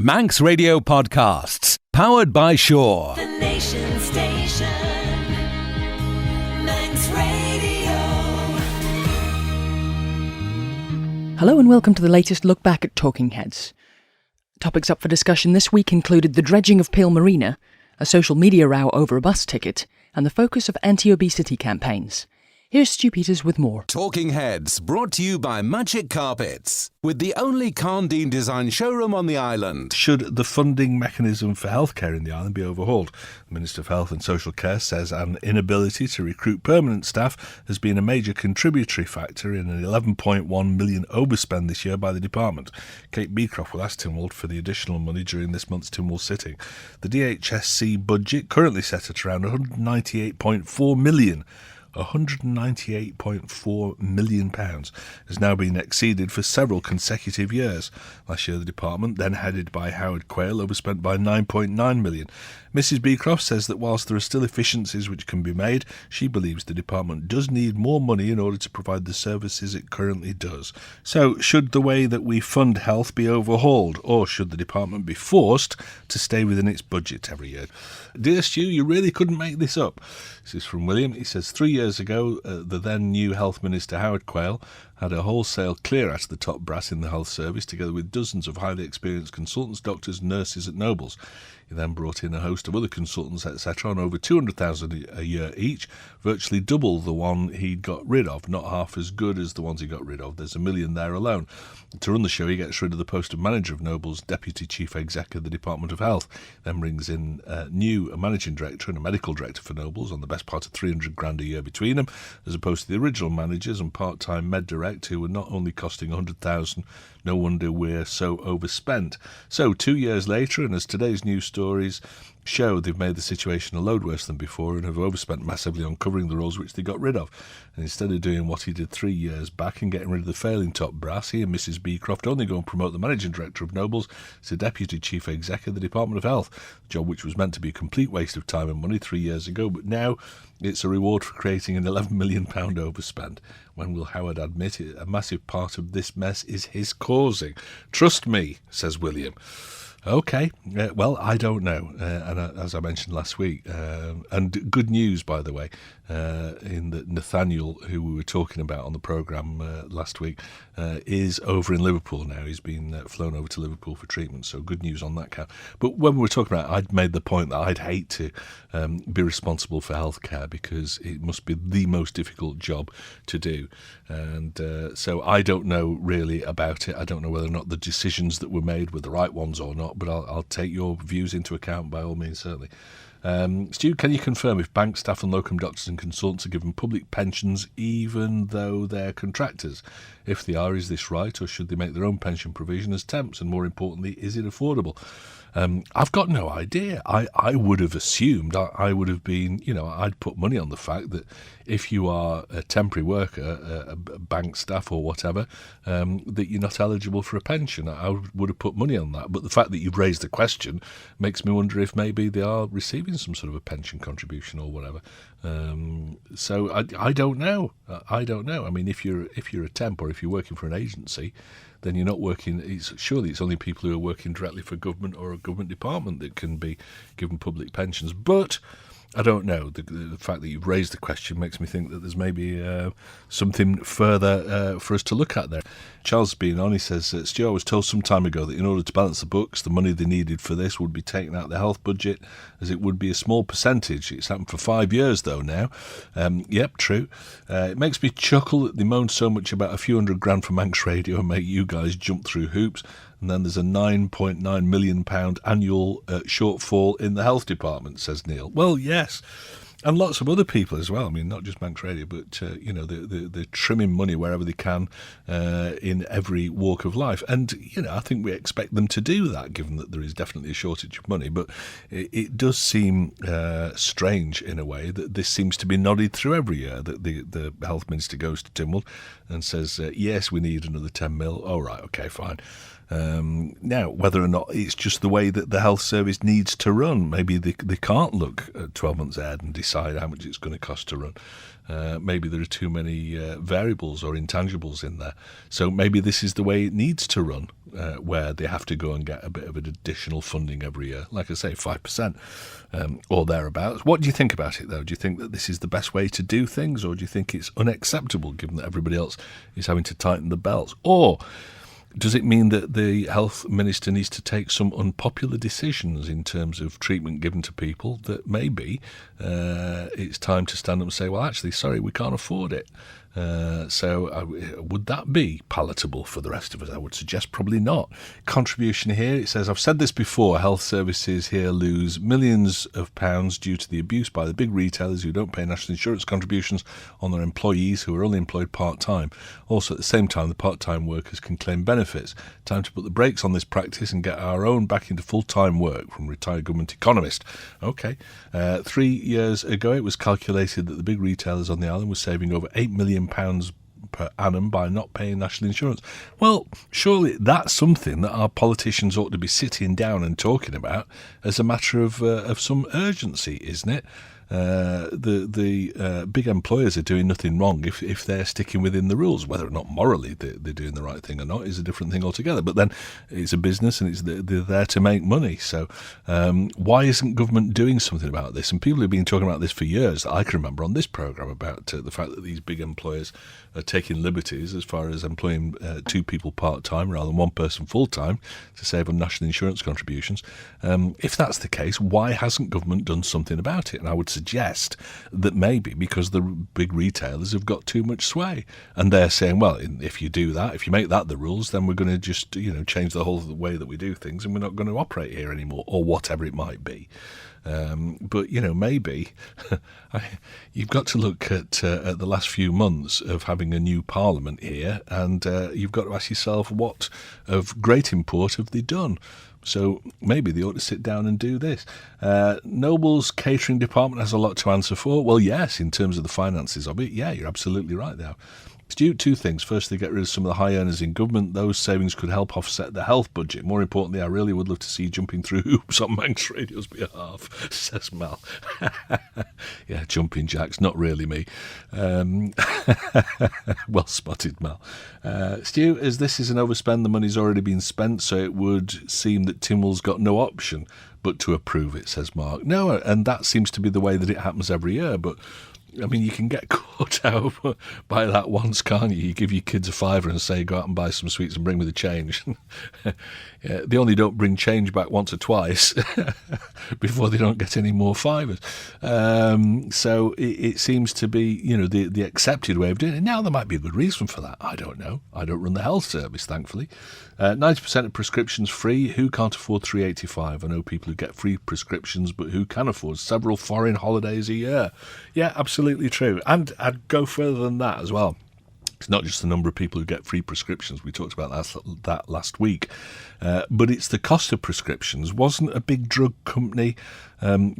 Manx Radio Podcasts, powered by Shaw. The Nation Station, Manx Radio. Hello and welcome to the latest look back at Talking Heads. Topics up for discussion this week included the dredging of Peel Marina, a social media row over a bus ticket, and the focus of anti-obesity campaigns. Here's Stu Peters with more. Talking Heads, brought to you by Magic Carpets, with the only Carndine design showroom on the island. Should the funding mechanism for healthcare in the island be overhauled? The Minister for Health and Social Care says an inability to recruit permanent staff has been a major contributory factor in an £11.1 million overspend this year by the department. Kate Beecroft will ask Tynwald for the additional money during this month's Tynwald sitting. The DHSC budget, currently set at around £198.4 million, £198.4 million has now been exceeded for several consecutive years. Last year the department, then headed by Howard Quayle, overspent by £9.9 million. Mrs Beecroft says that whilst there are still efficiencies which can be made, she believes the department does need more money in order to provide the services it currently does. So, should the way that we fund health be overhauled, or should the department be forced to stay within its budget every year? Dear Stu, you really couldn't make this up. This is from William. He says, 3 years ago, the then new Health Minister Howard Quayle had a wholesale clear out of the top brass in the health service, together with dozens of highly experienced consultants, doctors and nurses at Nobles. He then brought in a host of other consultants, etc., on over $200,000 a year each, virtually double the one he'd got rid of, not half as good as the ones he got rid of. There's $1 million there alone. To run the show, he gets rid of the post of manager of Nobles, deputy chief exec of the Department of Health, then brings in a managing director and a medical director for Nobles on the best part of $300,000 a year between them, as opposed to the original managers and part-time med direct who were not only costing $100,000. No wonder we're so overspent. So 2 years later, and as today's news stories show, they've made the situation a load worse than before and have overspent massively on covering the roles which they got rid of. And instead of doing what he did 3 years back and getting rid of the failing top brass, he and Mrs Beecroft only go and promote the managing director of Nobles to deputy chief exec of the Department of Health, a job which was meant to be a complete waste of time and money 3 years ago, but now it's a reward for creating an £11 million overspend. When will Howard admit it? A massive part of this mess is his causing. Trust me, says William. Okay, well, I don't know, and as I mentioned last week, and good news, by the way, in that Nathaniel, who we were talking about on the programme last week, is over in Liverpool now. He's been flown over to Liverpool for treatment, so good news on that count. But when we were talking about it, I'd made the point that I'd hate to be responsible for healthcare because it must be the most difficult job to do. And so I don't know really about it. I don't know whether or not the decisions that were made were the right ones or not, but I'll take your views into account by all means, certainly. Stu, can you confirm if bank staff and locum doctors and consultants are given public pensions even though they're contractors? If they are, is this right, or should they make their own pension provision as temps? And more importantly, is it affordable? I've got no idea. I would have assumed, I would have been, I'd put money on the fact that if you are a temporary worker, a bank staff or whatever, that you're not eligible for a pension. I would have put money on that. But the fact that you've raised the question makes me wonder if maybe they are receiving some sort of a pension contribution or whatever. So I don't know. I don't know. I mean, if you're a temp or if you're working for an agency, then you're not working. Surely it's only people who are working directly for government or a government department that can be given public pensions. But I don't know. The fact that you've raised the question makes me think that there's maybe something further for us to look at there. Charles being on, he says, Stu, I was told some time ago that in order to balance the books, the money they needed for this would be taken out of the health budget, as it would be a small percentage. It's happened for 5 years, though, now. Yep, true. It makes me chuckle that they moan so much about a few £100,000 for Manx Radio and make you guys jump through hoops. And then there's a £9.9 million annual shortfall in the health department, says Neil. Well, yes. And lots of other people as well. I mean, not just Manx Radio, but, they're trimming money wherever they can in every walk of life. And, I think we expect them to do that, given that there is definitely a shortage of money. But it does seem strange, in a way, that this seems to be nodded through every year, that the health minister goes to Tynwald and says, yes, we need another 10 mil. Oh, right, OK, fine. Now, whether or not it's just the way that the health service needs to run, maybe they can't look at 12 months ahead and decide how much it's going to cost to run. Maybe there are too many variables or intangibles in there. So maybe this is the way it needs to run. where they have to go and get a bit of an additional funding every year, like I say, 5% or thereabouts. What do you think about it, though? Do you think that this is the best way to do things, or do you think it's unacceptable given that everybody else is having to tighten the belts? Or does it mean that the health minister needs to take some unpopular decisions in terms of treatment given to people that maybe it's time to stand up and say, well, actually, sorry, we can't afford it? Would that be palatable for the rest of us? I would suggest probably not. Contribution here, it says, I've said this before, health services here lose millions of pounds due to the abuse by the big retailers who don't pay national insurance contributions on their employees who are only employed part-time. Also, at the same time, the part-time workers can claim benefits. Time to put the brakes on this practice and get our own back into full-time work, from retired government economist. OK. 3 years ago, it was calculated that the big retailers on the island were saving over £8 million per annum by not paying national insurance. Well, surely that's something that our politicians ought to be sitting down and talking about as a matter of some urgency, isn't it? The big employers are doing nothing wrong if they're sticking within the rules. Whether or not morally they're doing the right thing or not is a different thing altogether. But then it's a business and they're there to make money. So why isn't government doing something about this? And people have been talking about this for years. I can remember on this programme about the fact that these big employers are taking liberties as far as employing 2 people part-time rather than 1 person full-time to save on national insurance contributions. If that's the case, why hasn't government done something about it? And I would suggest that maybe because the big retailers have got too much sway, and they're saying, well, if you do that, if you make that the rules, then we're going to just change the whole way that we do things, and we're not going to operate here anymore, or whatever it might be. But maybe you've got to look at the last few months of having a new parliament here, and you've got to ask yourself, what of great import have they done? So maybe they ought to sit down and do this. Noble's catering department has a lot to answer for. Well, yes, in terms of the finances of it, yeah, you're absolutely right there. Stu, 2 things. Firstly, get rid of some of the high earners in government. Those savings could help offset the health budget. More importantly, I really would love to see you jumping through hoops on Manx Radio's behalf, says Mal. Yeah, jumping jacks, not really me. Well spotted, Mal. Stu, as this is an overspend, the money's already been spent, so it would seem that Tynwald's got no option but to approve it, says Mark. No, and that seems to be the way that it happens every year, but I mean, you can get caught out by that once, can't you? You give your kids a £5 and say, go out and buy some sweets and bring me the change. Yeah, they only don't bring change back once or twice before they don't get any more £5s. So it seems to be, the accepted way of doing it. Now, there might be a good reason for that. I don't know. I don't run the health service, thankfully. 90% of prescriptions free. Who can't afford £3.85? I know people who get free prescriptions, but who can afford several foreign holidays a year? Yeah, absolutely true. And I'd go further than that as well. It's not just the number of people who get free prescriptions. We talked about that last week. But it's the cost of prescriptions. Wasn't a big drug company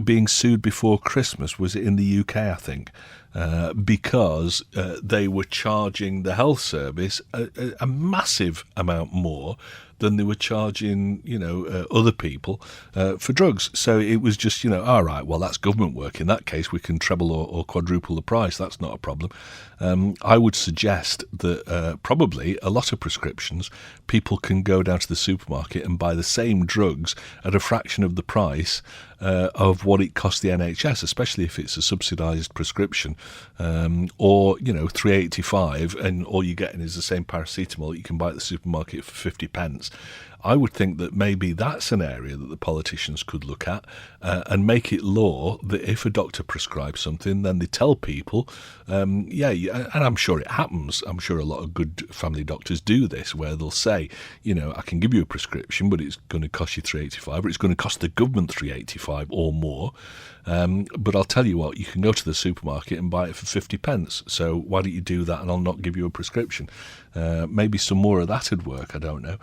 being sued before Christmas? Was it in the UK, I think? Because they were charging the health service a massive amount more than they were charging, other people for drugs. So it was just, all right, well, that's government work. In that case, we can treble or quadruple the price. That's not a problem. I would suggest that probably a lot of prescriptions, people can go down to the supermarket and buy the same drugs at a fraction of the price of what it costs the NHS, especially if it's a subsidised prescription, or £3.85, and all you're getting is the same paracetamol that you can buy at the supermarket for 50p. I would think that maybe that's an area that the politicians could look at and make it law that if a doctor prescribes something, then they tell people, and I'm sure it happens. I'm sure a lot of good family doctors do this, where they'll say, I can give you a prescription, but it's going to cost you £3.85, or it's going to cost the government £3.85 or more. But I'll tell you what, you can go to the supermarket and buy it for 50p. So why don't you do that and I'll not give you a prescription? Maybe some more of that would work, I don't know.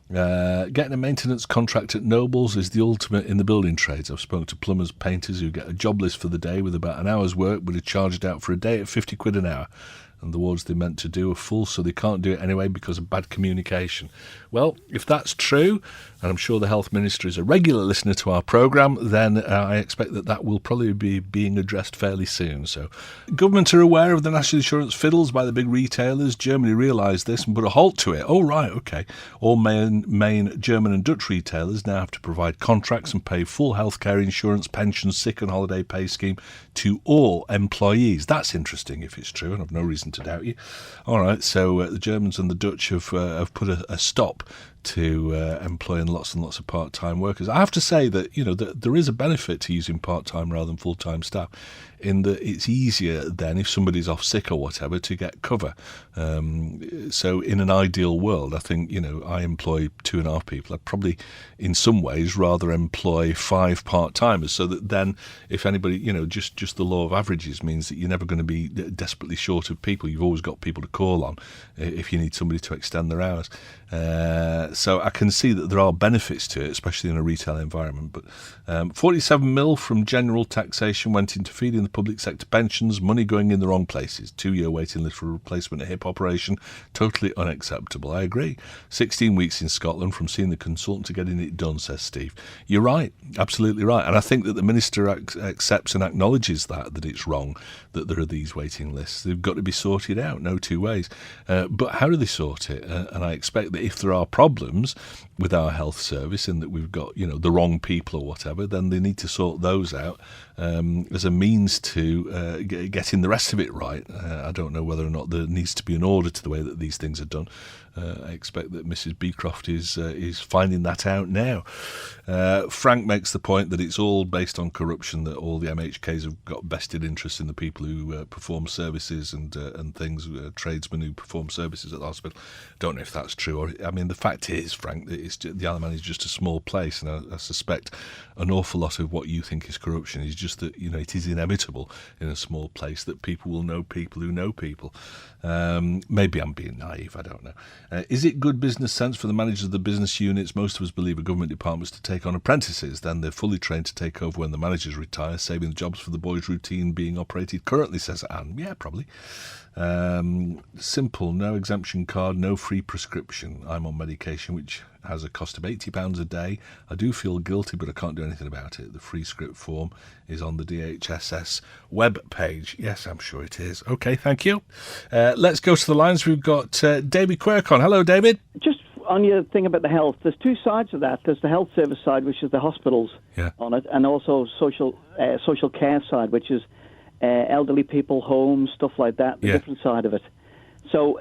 Getting a maintenance contract at Nobles is the ultimate in the building trades. I've spoken to plumbers, painters who get a job list for the day with about an hour's work, but are charged out for a day at £50 an hour. and the wards they're meant to do are full, so they can't do it anyway because of bad communication. Well, if that's true, and I'm sure the Health Minister is a regular listener to our programme, then I expect that will probably be being addressed fairly soon. So, government are aware of the national insurance fiddles by the big retailers. Germany realised this and put a halt to it. Oh, right, OK. All main German and Dutch retailers now have to provide contracts and pay full healthcare insurance, pensions, sick and holiday pay scheme to all employees. That's interesting if it's true, and I've no reason to doubt you. All right, so the Germans and the Dutch have put a stop to employing lots and lots of part-time workers. I have to say that that there is a benefit to using part-time rather than full-time staff, in that it's easier then if somebody's off sick or whatever to get cover. So in an ideal world, I think I employ 2.5 people. I'd probably in some ways rather employ 5 part-timers, so that then if anybody just the law of averages means that you're never going to be desperately short of people. You've always got people to call on if you need somebody to extend their hours. So I can see that there are benefits to it, especially in a retail environment. But 47 mil from general taxation went into feeding the public sector pensions, money going in the wrong places. 2-year waiting list for a replacement hip operation, totally unacceptable. I agree. 16 weeks in Scotland from seeing the consultant to getting it done, says Steve. You're right, absolutely right. And I think that the Minister accepts and acknowledges that it's wrong that there are these waiting lists. They've got to be sorted out, no two ways. But how do they sort it? And I expect that if there are problems with our health service and that we've got the wrong people or whatever, then they need to sort those out as a means to getting the rest of it right. I don't know whether or not there needs to be an order to the way that these things are done. I expect that Mrs. Beecroft is finding that out now. Frank makes the point that it's all based on corruption, that all the MHKs have got vested interest in the people who perform services and things, tradesmen who perform services at the hospital. Don't know if that's true. I mean, the fact is, Frank, that the Isle of Man is just a small place, and I suspect an awful lot of what you think is corruption is just that it is inevitable in a small place that people will know people who know people. Maybe I'm being naive, I don't know. Is it good business sense for the managers of the business units? Most of us believe a government departments to take on apprentices, then they're fully trained to take over when the managers retire, saving the jobs for the boys' routine being operated currently, says Anne. Yeah, probably. Simple, no exemption card, no free prescription. I'm on medication which has a cost of £80 a day. I do feel guilty, but I can't do anything about it. The free script form is on the DHSS web page. Yes, I'm sure it is. Okay, thank you. Let's go to the lines. We've got David Quirk on. Hello, David. Just on your thing about the health, there's two sides of that. There's the health service side, which is the hospitals on it, and also social care side, which is elderly people, homes, stuff like that, the different side of it. So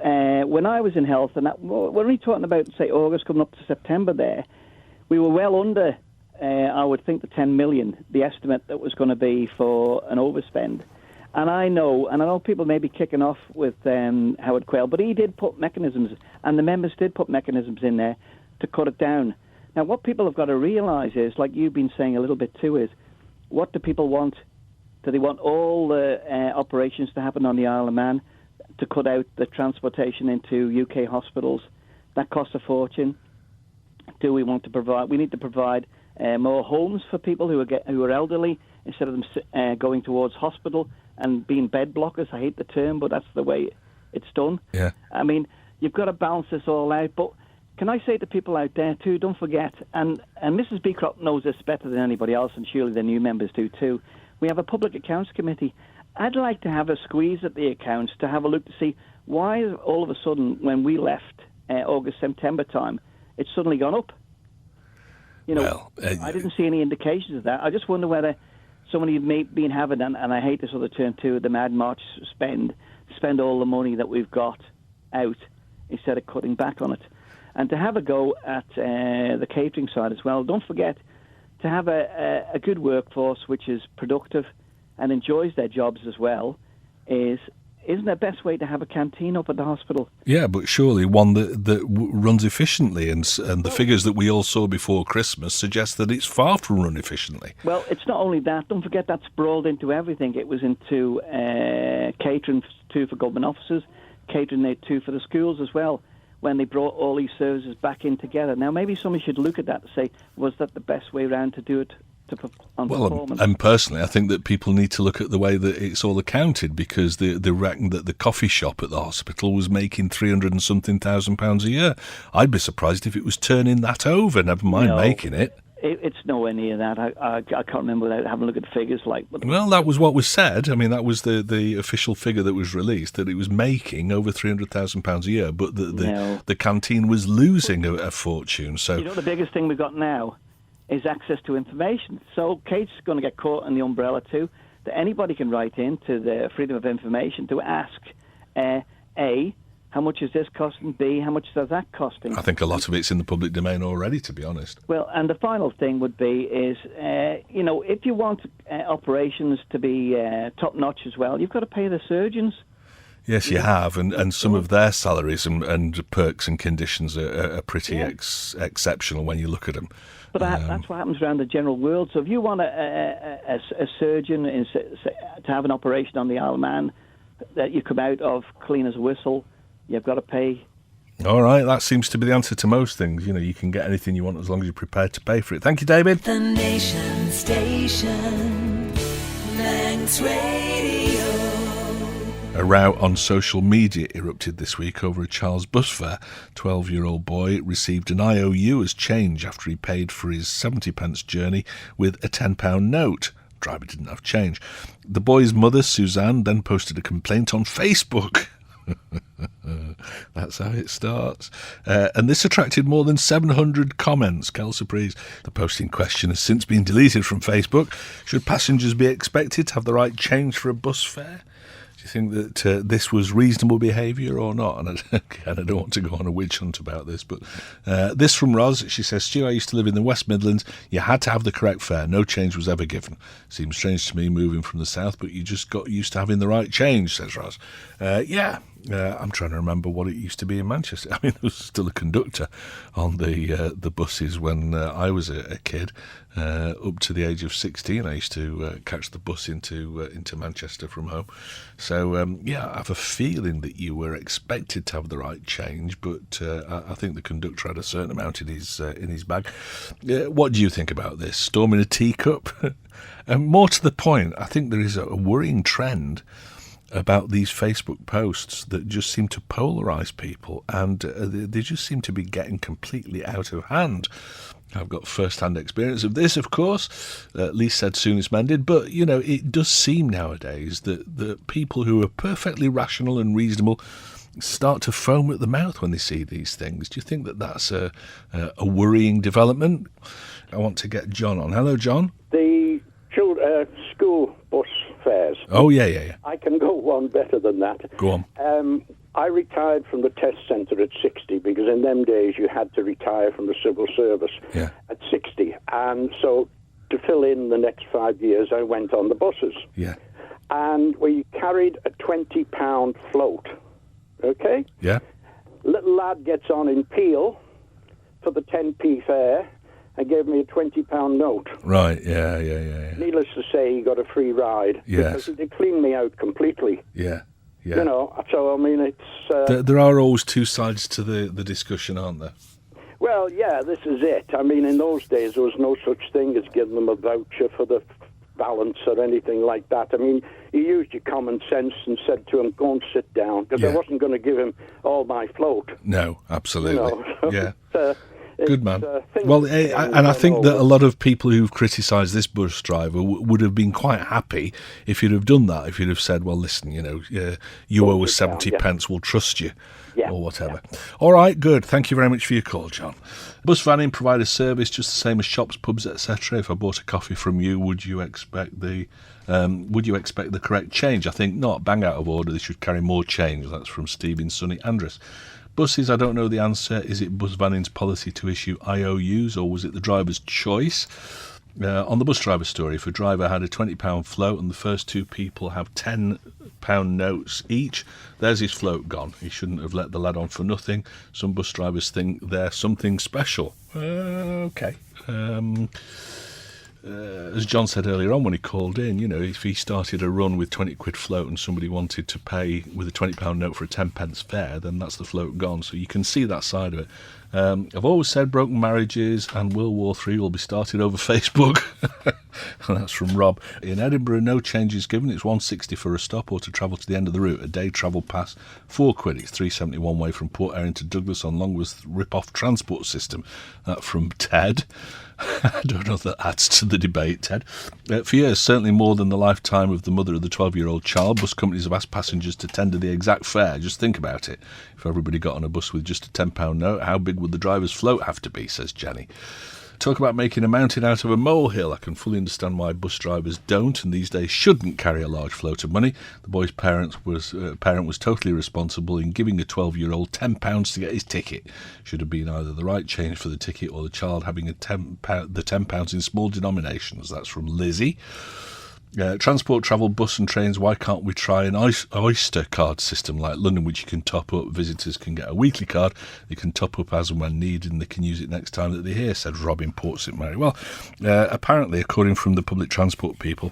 when I was in health, and we're only talking about, say, August coming up to September there, we were well under, I would think, the 10 million, the estimate that was going to be for an overspend. And I know people may be kicking off with Howard Quayle, but he did put mechanisms, and the members did put mechanisms in there to cut it down. Now, what people have got to realise is, like you've been saying a little bit too, is what do people want? Do they want all the operations to happen on the Isle of Man, to cut out the transportation into UK hospitals? That costs a fortune. Do we want to provide? We need to provide more homes for people who are elderly, instead of them going towards hospital and being bed blockers. I hate the term, but that's the way it's done. Yeah. I mean, you've got to balance this all out. But can I say to people out there too, don't forget, and Mrs. Beecroft knows this better than anybody else, and surely the new members do too, we have a Public Accounts Committee. I'd like to have a squeeze at the accounts to have a look to see why all of a sudden, when we left August, September time, it's suddenly gone up. I didn't see any indications of that. I just wonder whether somebody may be having, and I hate this other term too, the Mad March spend all the money that we've got out instead of cutting back on it. And to have a go at the catering side as well. Don't forget to have a good workforce which is productive and enjoys their jobs as well. Isn't the best way to have a canteen up at the hospital? Yeah, but surely one that runs efficiently, and the figures that we all saw before Christmas suggest that it's far from run efficiently. Well, it's not only that. Don't forget that sprawled into everything. It was into catering too for government officers, catering too for the schools as well, when they brought all these services back in together. Now, maybe somebody should look at that and say, was that the best way around to do it on Well, performance. and personally, I think that people need to look at the way that it's all accounted, because they reckon that the coffee shop at the hospital was making 300 and something thousand pounds a year. I'd be surprised if it was turning that over, never mind making it. It's nowhere near that. I can't remember without having a look at the figures. Well, that was what was said. I mean, that was the official figure that was released, that it was making over £300,000 a year, but the canteen was losing a fortune. So, the biggest thing we've got now is access to information. So Kate's going to get caught in the umbrella too, that anybody can write in to the Freedom of Information to ask, A, how much is this costing? B, how much is that costing? I think a lot of it's in the public domain already, to be honest. Well, and the final thing would be is, if you want operations to be top-notch as well, you've got to pay the surgeons. Yes, you have, and some of their salaries and perks and conditions are pretty exceptional when you look at them. But that's what happens around the general world. So if you want a surgeon to have an operation on the Isle of Man that you come out of clean as a whistle, you've got to pay. All right, that seems to be the answer to most things. You can get anything you want as long as you're prepared to pay for it. Thank you, David. The Nation Station, Manx Radio. A row on social media erupted this week over a child's bus fare. 12-year-old boy received an IOU as change after he paid for his 70p journey with a £10 note. Driver didn't have change. The boy's mother, Suzanne, then posted a complaint on Facebook. That's how it starts. And this attracted more than 700 comments. Kel surprise. The post in question has since been deleted from Facebook. Should passengers be expected to have the right change for a bus fare? Do you think that this was reasonable behaviour or not? And I don't want to go on a witch hunt about this, but this from Roz. She says, Stu, I used to live in the West Midlands. You had to have the correct fare. No change was ever given. Seems strange to me moving from the south, but you just got used to having the right change, says Roz. I'm trying to remember what it used to be in Manchester. I mean, there was still a conductor on the buses when I was a kid. Up to the age of 16, I used to catch the bus into Manchester from home. So, I have a feeling that you were expected to have the right change, but I think the conductor had a certain amount in his bag. What do you think about this? Storm in a teacup? And more to the point, I think there is a worrying trend about these Facebook posts that just seem to polarise people, and they just seem to be getting completely out of hand. I've got first-hand experience of this, of course. Least said, soonest mended. But, it does seem nowadays that the people who are perfectly rational and reasonable start to foam at the mouth when they see these things. Do you think that that's a worrying development? I want to get John on. Hello, John. The school bus fares. Oh, yeah. I can go one better than that. Go on. I retired from the test centre at 60 because in them days you had to retire from the civil service at 60. And so to fill in the next 5 years, I went on the buses. Yeah. And we carried a £20 float. Okay? Yeah. Little lad gets on in Peel for the 10p fare and gave me a £20 note. Right, yeah. Needless to say, he got a free ride. Yes. Because they cleaned me out completely. Yeah. So, I mean, it's... There are always two sides to the discussion, aren't there? Well, yeah, this is it. I mean, in those days, there was no such thing as giving them a voucher for the balance or anything like that. I mean, you used your common sense and said to him, go and sit down, because I wasn't going to give him all my float. No, absolutely. Yeah. Good man. Well, and I think that a lot of people who've criticised this bus driver would have been quite happy if you'd have done that, if you'd have said, well, listen, you owe us 70p, we'll trust you, or whatever. Yeah. All right, good. Thank you very much for your call, John. Bus vanning provide a service just the same as shops, pubs, etc. If I bought a coffee from you, would you expect the correct change? I think not. Bang out of order. They should carry more change. That's from Stephen Sunny Andress. Buses, I don't know the answer. Is it bus vanning's policy to issue IOUs, or was it the driver's choice? On the bus driver story, if a driver had a £20 float and the first two people have £10 notes each, there's his float gone. He shouldn't have let the lad on for nothing. Some bus drivers think they're something special. Okay. As John said earlier on when he called in, if he started a run with 20 quid float and somebody wanted to pay with a £20 note for a 10p fare, then that's the float gone. So you can see that side of it. I've always said broken marriages and World War III will be started over Facebook. And that's from Rob. In Edinburgh, no changes given. It's £1.60 for a stop or to travel to the end of the route. A day travel pass, £4. It's £3.70 one way from Port Erin to Douglas on Longworth rip-off transport system. That from Ted. I don't know if that adds to the debate, Ted. For years, certainly more than the lifetime of the mother of the 12-year-old child, bus companies have asked passengers to tender the exact fare. Just think about it. If everybody got on a bus with just a £10 note, how big would the driver's float have to be, says Jenny. Talk about making a mountain out of a molehill. I can fully understand why bus drivers don't and these days shouldn't carry a large float of money. The boy's parent was totally responsible in giving a 12-year-old £10 to get his ticket. Should have been either the right change for the ticket or the child having the £10 in small denominations. That's from Lizzie. Transport, travel, bus and trains, why can't we try an Oyster card system like London, which you can top up? Visitors can get a weekly card. They can top up as and when needed and they can use it next time that they're here, said Robin Port St Mary. Well, apparently, according from the public transport people,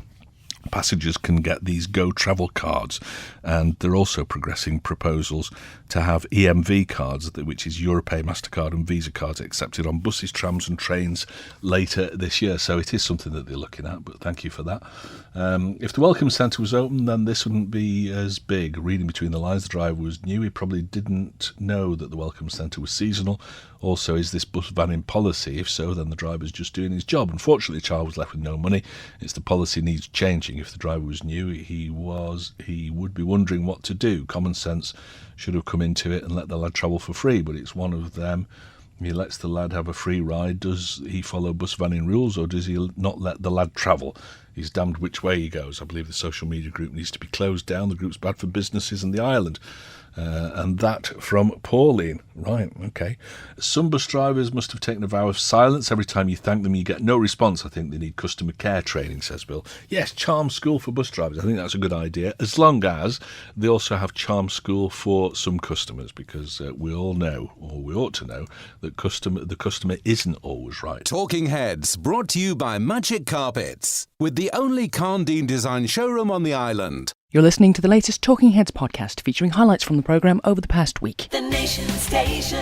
passengers can get these Go Travel cards, and they're also progressing proposals to have EMV cards, which is Europay, MasterCard and Visa cards, accepted on buses, trams and trains later this year. So it is something that they're looking at, but thank you for that. If the Welcome Centre was open, then this wouldn't be as big. Reading between the lines, the driver was new. He probably didn't know that the Welcome Centre was seasonal. Also, is this bus banning policy? If so, then the driver's just doing his job. Unfortunately, the child was left with no money. It's the policy needs changing. If the driver was new, he would be wondering what to do. Common sense should have come into it and let the lad travel for free, but it's one of them. He lets the lad have a free ride. Does he follow bus vanning rules or does he not let the lad travel? He's damned which way he goes. I believe the social media group needs to be closed down. The group's bad for businesses in the island. And that from Pauline. Right, okay. Some bus drivers must have taken a vow of silence. Every time you thank them, you get no response. I think they need customer care training, says Bill. Yes, charm school for bus drivers. I think that's a good idea, as long as they also have charm school for some customers, because we all know, or we ought to know, that the customer isn't always right. Talking Heads, brought to you by Magic Carpets, with the only Carndine design showroom on the island. You're listening to the latest Talking Heads podcast featuring highlights from the programme over the past week. The Nation Station,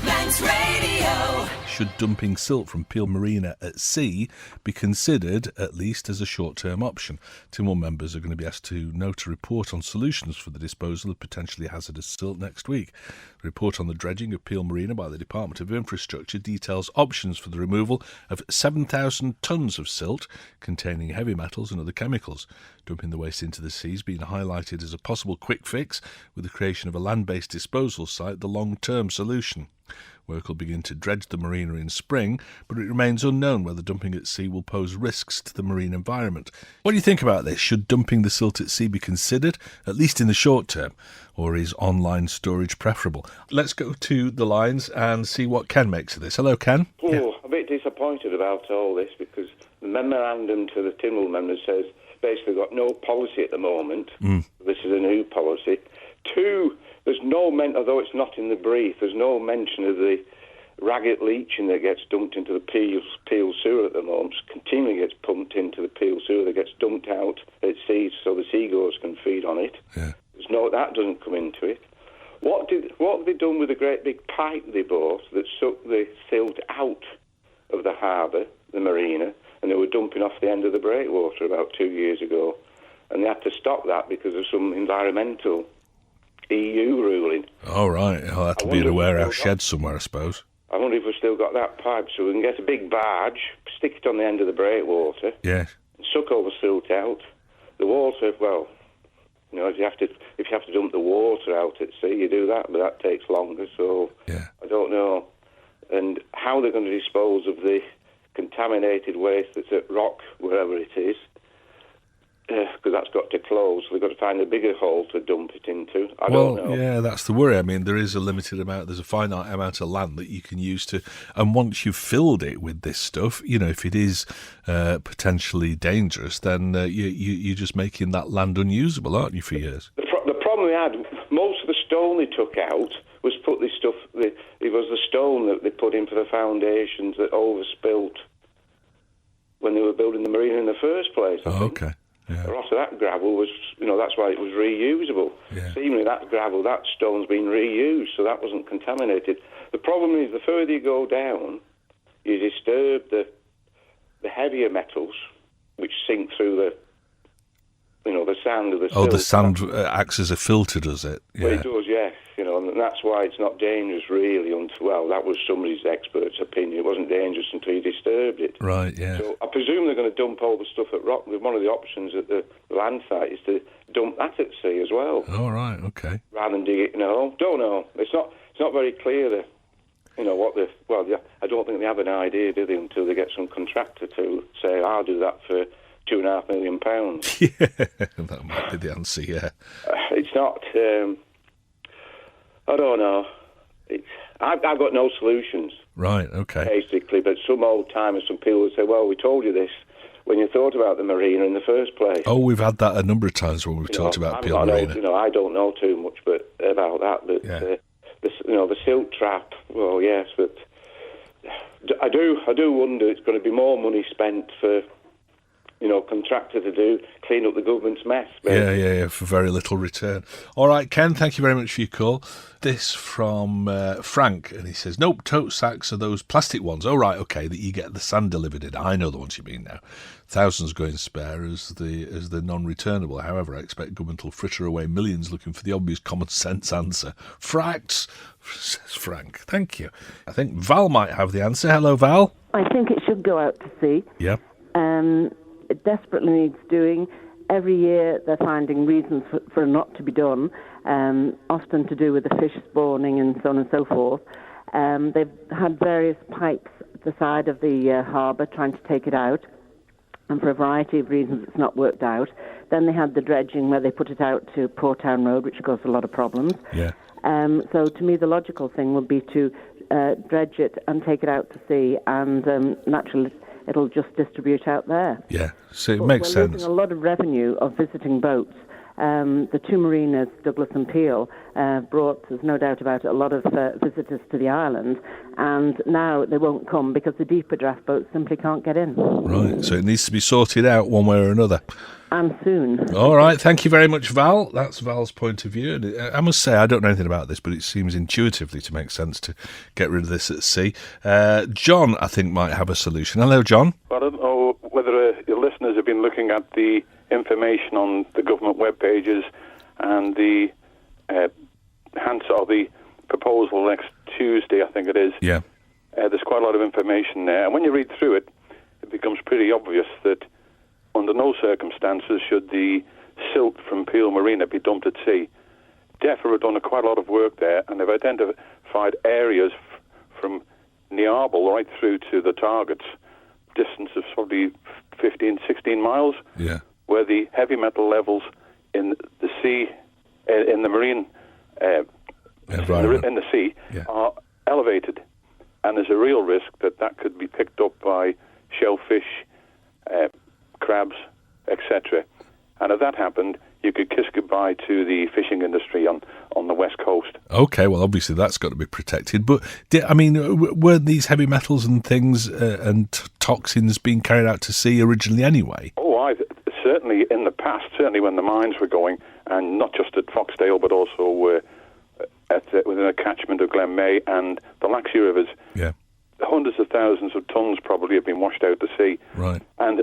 Manx Radio. Should dumping silt from Peel Marina at sea be considered, at least as a short-term option? Tynwald members are going to be asked to note a report on solutions for the disposal of potentially hazardous silt next week. The report on the dredging of Peel Marina by the Department of Infrastructure details options for the removal of 7,000 tonnes of silt containing heavy metals and other chemicals. Dumping the waste into the sea has been highlighted as a possible quick fix, with the creation of a land-based disposal site the long-term solution. Work will begin to dredge the marina in spring, but it remains unknown whether dumping at sea will pose risks to the marine environment. What do you think about this? Should dumping the silt at sea be considered, at least in the short term, or is online storage preferable? Let's go to the lines and see what Ken makes of this. Hello, Ken. A bit disappointed about all this, because the memorandum to the Tynwald members says basically got no policy at the moment. This is a new policy. 2, there's no although it's not in the brief, there's no mention of the ragged leaching that gets dumped into the Peel sewer at the moment. Continually gets pumped into the Peel sewer that gets dumped out at sea so the seagulls can feed on it. Yeah. That doesn't come into it. What have they done with the great big pipe they bought that sucked the silt out of the harbour, the marina, and they were dumping off the end of the breakwater about 2 years ago? And they had to stop that because of some environmental EU ruling. Oh, right. I'll have to be in a warehouse shed somewhere, I suppose. I wonder if we've still got that pipe, so we can get a big barge, stick it on the end of the breakwater, yes, and suck all the silt out. The water, well, you know, if you have to dump the water out at sea, you do that, but that takes longer, so yeah. I don't know. And how they're going to dispose of the contaminated waste that's at Rock, wherever it is, because that's got to close. We've got to find a bigger hole to dump it into. I don't know. Yeah, that's the worry. I mean, there's a finite amount of land that you can use to, and once you've filled it with this stuff, you know, if it is potentially dangerous, then you're just making that land unusable, aren't you, for years? The problem we had, most of the stone they took out was put this stuff, it was the stone that they put in for the foundations that overspilt when they were building the marina in the first place. Oh, okay. A lot of that gravel was, that's why it was reusable. Yeah. Seemingly that gravel, that stone's been reused, so that wasn't contaminated. The problem is, the further you go down, you disturb the heavier metals, which sink through the sand of the silt. Oh, the sand acts as a filter, does it? Yeah. Well, it does, yes. And that's why it's not dangerous, really, until, that was somebody's expert's opinion. It wasn't dangerous until you disturbed it. Right, yeah. So I presume they're going to dump all the stuff at rock. One of the options at the land site is to dump that at sea as well. Oh, right, okay. Rather than dig it in a hole. Don't know. It's not very clear, I don't think they have an idea, do they, until they get some contractor to say, I'll do that for £2.5 million. Yeah, that might be the answer, yeah. It's not... I don't know. I've got no solutions. Right, okay. Basically, but some old timers, some people would say, well, we told you this when you thought about the marina in the first place. Oh, we've had that a number of times when we've talked about Peel Marina. I don't know too much about that, but the silt trap, well, yes, but I do wonder it's going to be more money spent for... contractor to clean up the government's mess. Yeah, for very little return. All right, Ken, thank you very much for your call. This from Frank, and he says, nope, tote sacks are those plastic ones. Oh, right, okay, that you get the sand delivered in. I know the ones you mean now. Thousands going spare as the non-returnable. However, I expect government will fritter away millions looking for the obvious common sense answer. Fracks, says Frank. Thank you. I think Val might have the answer. Hello, Val. I think it should go out to sea. Yeah. It desperately needs doing. Every year they're finding reasons for it not to be done, often to do with the fish spawning and so on and so forth. They've had various pipes at the side of the harbour trying to take it out, and for a variety of reasons it's not worked out. Then they had the dredging where they put it out to Portown Road, which caused a lot of problems. Yeah. So to me the logical thing would be to dredge it and take it out to sea, and naturally it'll just distribute out there. Yeah, so it makes sense. We're losing a lot of revenue of visiting boats. The two marinas, Douglas and Peel, brought, there's no doubt about it, a lot of visitors to the island, and now they won't come because the deeper draft boats simply can't get in. Right, so it needs to be sorted out one way or another. And soon. All right, thank you very much, Val. That's Val's point of view. And I must say, I don't know anything about this, but it seems intuitively to make sense to get rid of this at sea. John, I think, might have a solution. Hello, John. I don't know whether your listeners have been looking at the information on the government web pages and the the proposal next Tuesday, I think it is. Yeah. There's quite a lot of information there. And when you read through it, it becomes pretty obvious that under no circumstances should the silt from Peel Marina be dumped at sea. DEFRA have done quite a lot of work there, and they've identified areas from Niarbol right through to the targets, distance of probably 15, 16 miles, where the heavy metal levels in the sea, in the marine, in the sea, are elevated. And there's a real risk that could be picked up by shellfish, crabs, etc. And if that happened, you could kiss goodbye to the fishing industry on the west coast. Okay, well, obviously that's got to be protected. But, weren't these heavy metals and things and toxins being carried out to sea originally anyway? Oh, certainly in the past, certainly when the mines were going, and not just at Foxdale, but also within a catchment of Glenmay and the Laxey rivers. Yeah. Hundreds of thousands of tons probably have been washed out to sea. Right. And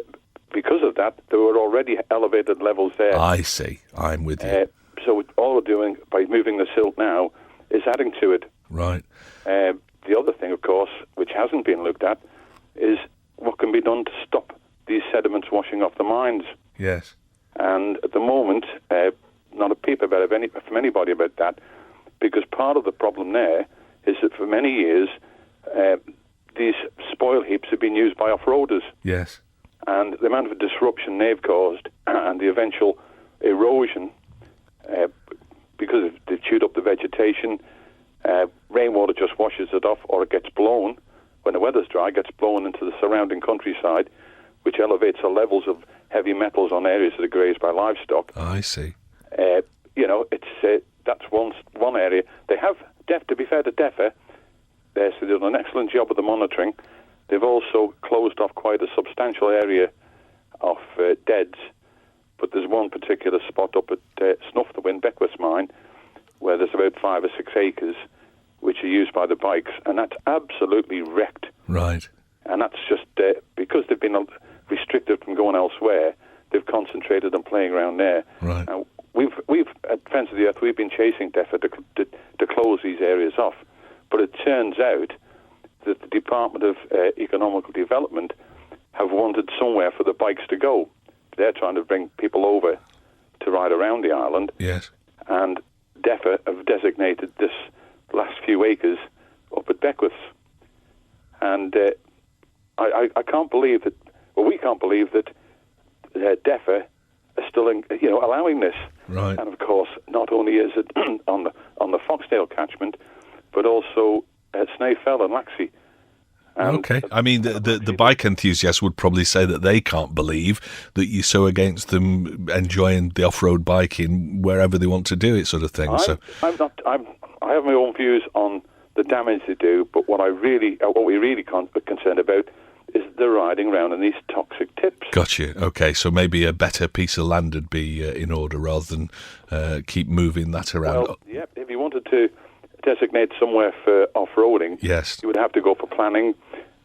because of that, there were already elevated levels there. I see. I'm with you. So all we're doing by moving the silt now is adding to it. Right. The other thing, of course, which hasn't been looked at, is what can be done to stop these sediments washing off the mines. Yes. And at the moment, not a peep about it from anybody about that, because part of the problem there is that for many years, these spoil heaps have been used by off-roaders. Yes. And the amount of disruption they've caused and the eventual erosion, because they've chewed up the vegetation, rainwater just washes it off, or it gets blown, when the weather's dry, it gets blown into the surrounding countryside, which elevates the levels of heavy metals on areas that are grazed by livestock. I see. That's one area. They have, to be fair to DEFRA, they've done an excellent job of the monitoring. They've also closed off quite a substantial area of deads but there's one particular spot up at Snuff, the Beckwith mine, where there's about 5 or 6 acres which are used by the bikes, and that's absolutely wrecked. Right. And that's just because they've been restricted from going elsewhere, they've concentrated on playing around there. Right. Now, we've at Friends of the Earth, we've been chasing DEFRA to close these areas off, but it turns out that the Department of Economic Development have wanted somewhere for the bikes to go. They're trying to bring people over to ride around the island. Yes. And DEFRA have designated this last few acres up at Beckwith. And I can't believe that, well, we can't believe that DEFRA are still allowing this. Right. And of course, not only is it on the Foxdale catchment, but also at Snaefell and Laxey. Okay. I mean, the bike enthusiasts would probably say that they can't believe that you're so against them enjoying the off-road biking wherever they want to do it, sort of thing. I have my own views on the damage they do, but what we're really concerned about is the riding around in these toxic tips. Gotcha. Okay, so maybe a better piece of land would be in order rather than keep moving that around. Well, yeah, if you wanted to designate somewhere for off-roading, yes, you would have to go for planning.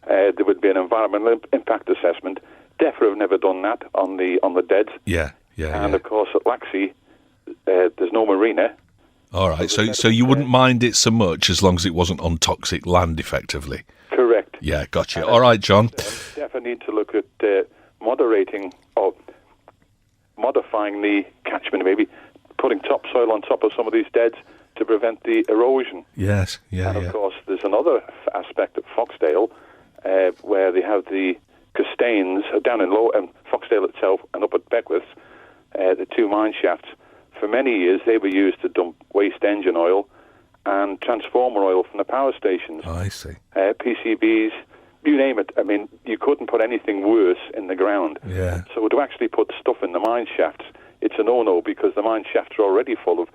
There would be an environmental impact assessment. DEFRA have never done that on the deads. Yeah. And of course at Laxey, there's no marina. All right, so you wouldn't mind it so much as long as it wasn't on toxic land, effectively. Correct. Yeah, gotcha. All right, John. DEFRA need to look at moderating or modifying the catchment, maybe putting topsoil on top of some of these deads to prevent the erosion. Yes, yeah. And of course, there's another aspect of Foxdale where they have the Castains down in Foxdale itself and up at Beckwith, the 2 mine shafts. For many years, they were used to dump waste engine oil and transformer oil from the power stations. Oh, I see. PCBs, you name it. I mean, you couldn't put anything worse in the ground. Yeah. So to actually put stuff in the mine shafts, it's a no-no because the mine shafts are already full of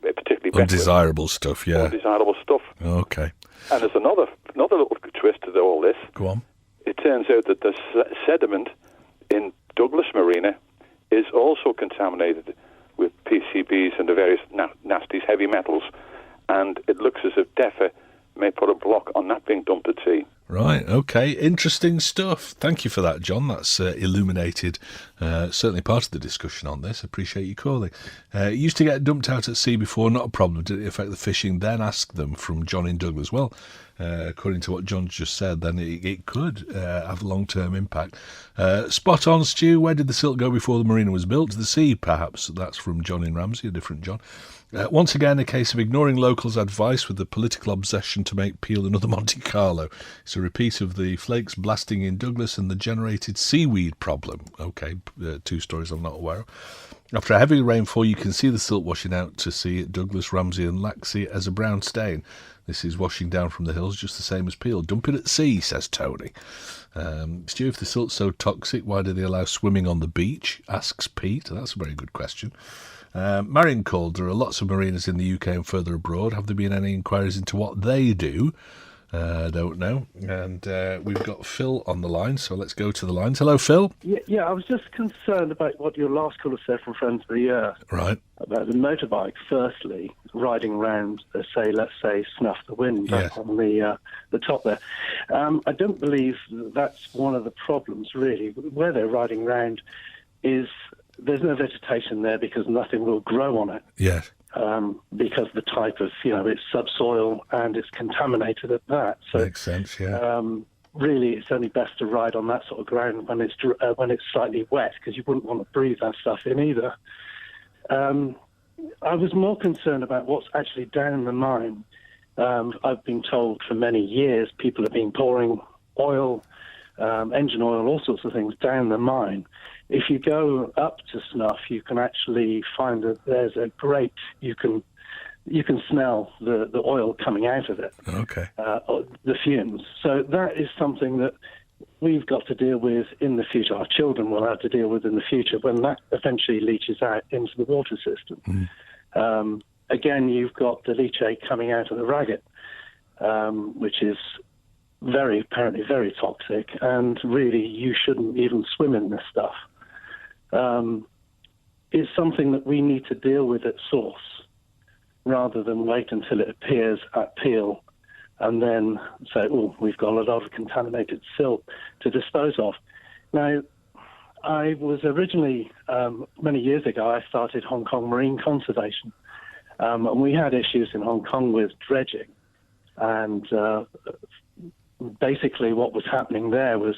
particularly undesirable stuff. Yeah. Undesirable stuff. Okay. And there's another little twist to all this. Go on. It turns out that the sediment in Douglas Marina is also contaminated with PCBs and the various nasties, heavy metals, and it looks as if DEFRA may put a block on that being dumped at sea. Right, okay, interesting stuff. Thank you for that, John. That's illuminated certainly part of the discussion on this. Appreciate you calling. It used to get dumped out at sea before, not a problem. Did it affect the fishing? Then ask them, from John in Douglas. Well, according to what John just said, then it could have a long-term impact. Spot on, Stu. Where did the silt go before the marina was built? To the sea, perhaps. That's from John in Ramsey, a different John. Once again, a case of ignoring locals' advice with the political obsession to make Peel another Monte Carlo. It's a repeat of the flakes blasting in Douglas and the generated seaweed problem. Okay, 2 stories I'm not aware of. After a heavy rainfall, you can see the silt washing out to sea at Douglas, Ramsey and Laxey as a brown stain. This is washing down from the hills just the same as Peel. Dump it at sea, says Tony. Stu, if the silt's so toxic, why do they allow swimming on the beach? Asks Pete. That's a very good question. Marion called. There are lots of marinas in the UK and further abroad. Have there been any inquiries into what they do? Don't know. And we've got Phil on the line, so let's go to the lines. Hello, Phil. Yeah, I was just concerned about what your last caller said from Friends of the Earth. Right. About the motorbike, firstly, riding around, let's say, Snuff the Wind yes. on the top there. I don't believe that's one of the problems, really. Where they're riding around is there's no vegetation there because nothing will grow on it. Yes. Because the type of, it's subsoil and it's contaminated at that. So, makes sense, yeah. Really, it's only best to ride on that sort of ground when it's slightly wet, because you wouldn't want to breathe that stuff in either. I was more concerned about what's actually down the mine. I've been told for many years people have been pouring oil, engine oil, all sorts of things down the mine. If you go up to Snuff, you can actually find that there's a grate. You can smell the oil coming out of it. Okay. The fumes. So that is something that we've got to deal with in the future. Our children will have to deal with in the future when that eventually leaches out into the water system. Again, you've got the leachate coming out of the Raggett, which is apparently very toxic, and really you shouldn't even swim in this stuff. is something that we need to deal with at source, rather than wait until it appears at Peel and then say, oh, we've got a lot of contaminated silt to dispose of. Now, I was originally, many years ago, I started Hong Kong Marine Conservation. And we had issues in Hong Kong with dredging. And basically what was happening there was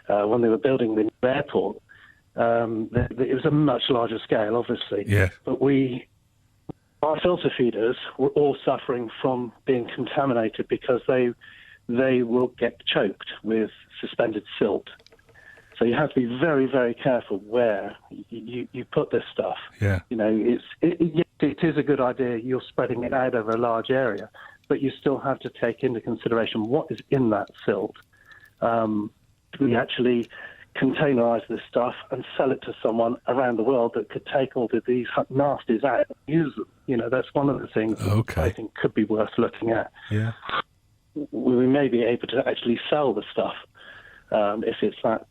when they were building the new airport, it was a much larger scale, obviously. Yeah. But our filter feeders were all suffering from being contaminated because they will get choked with suspended silt. So you have to be very, very careful where you put this stuff. Yeah. You know, it is a good idea you're spreading it out over a large area, but you still have to take into consideration what is in that silt. We actually containerize this stuff and sell it to someone around the world that could take all of these nasties out and use them. You know, that's one of the things that I think could be worth looking at. Yeah. We may be able to actually sell the stuff. If it's that...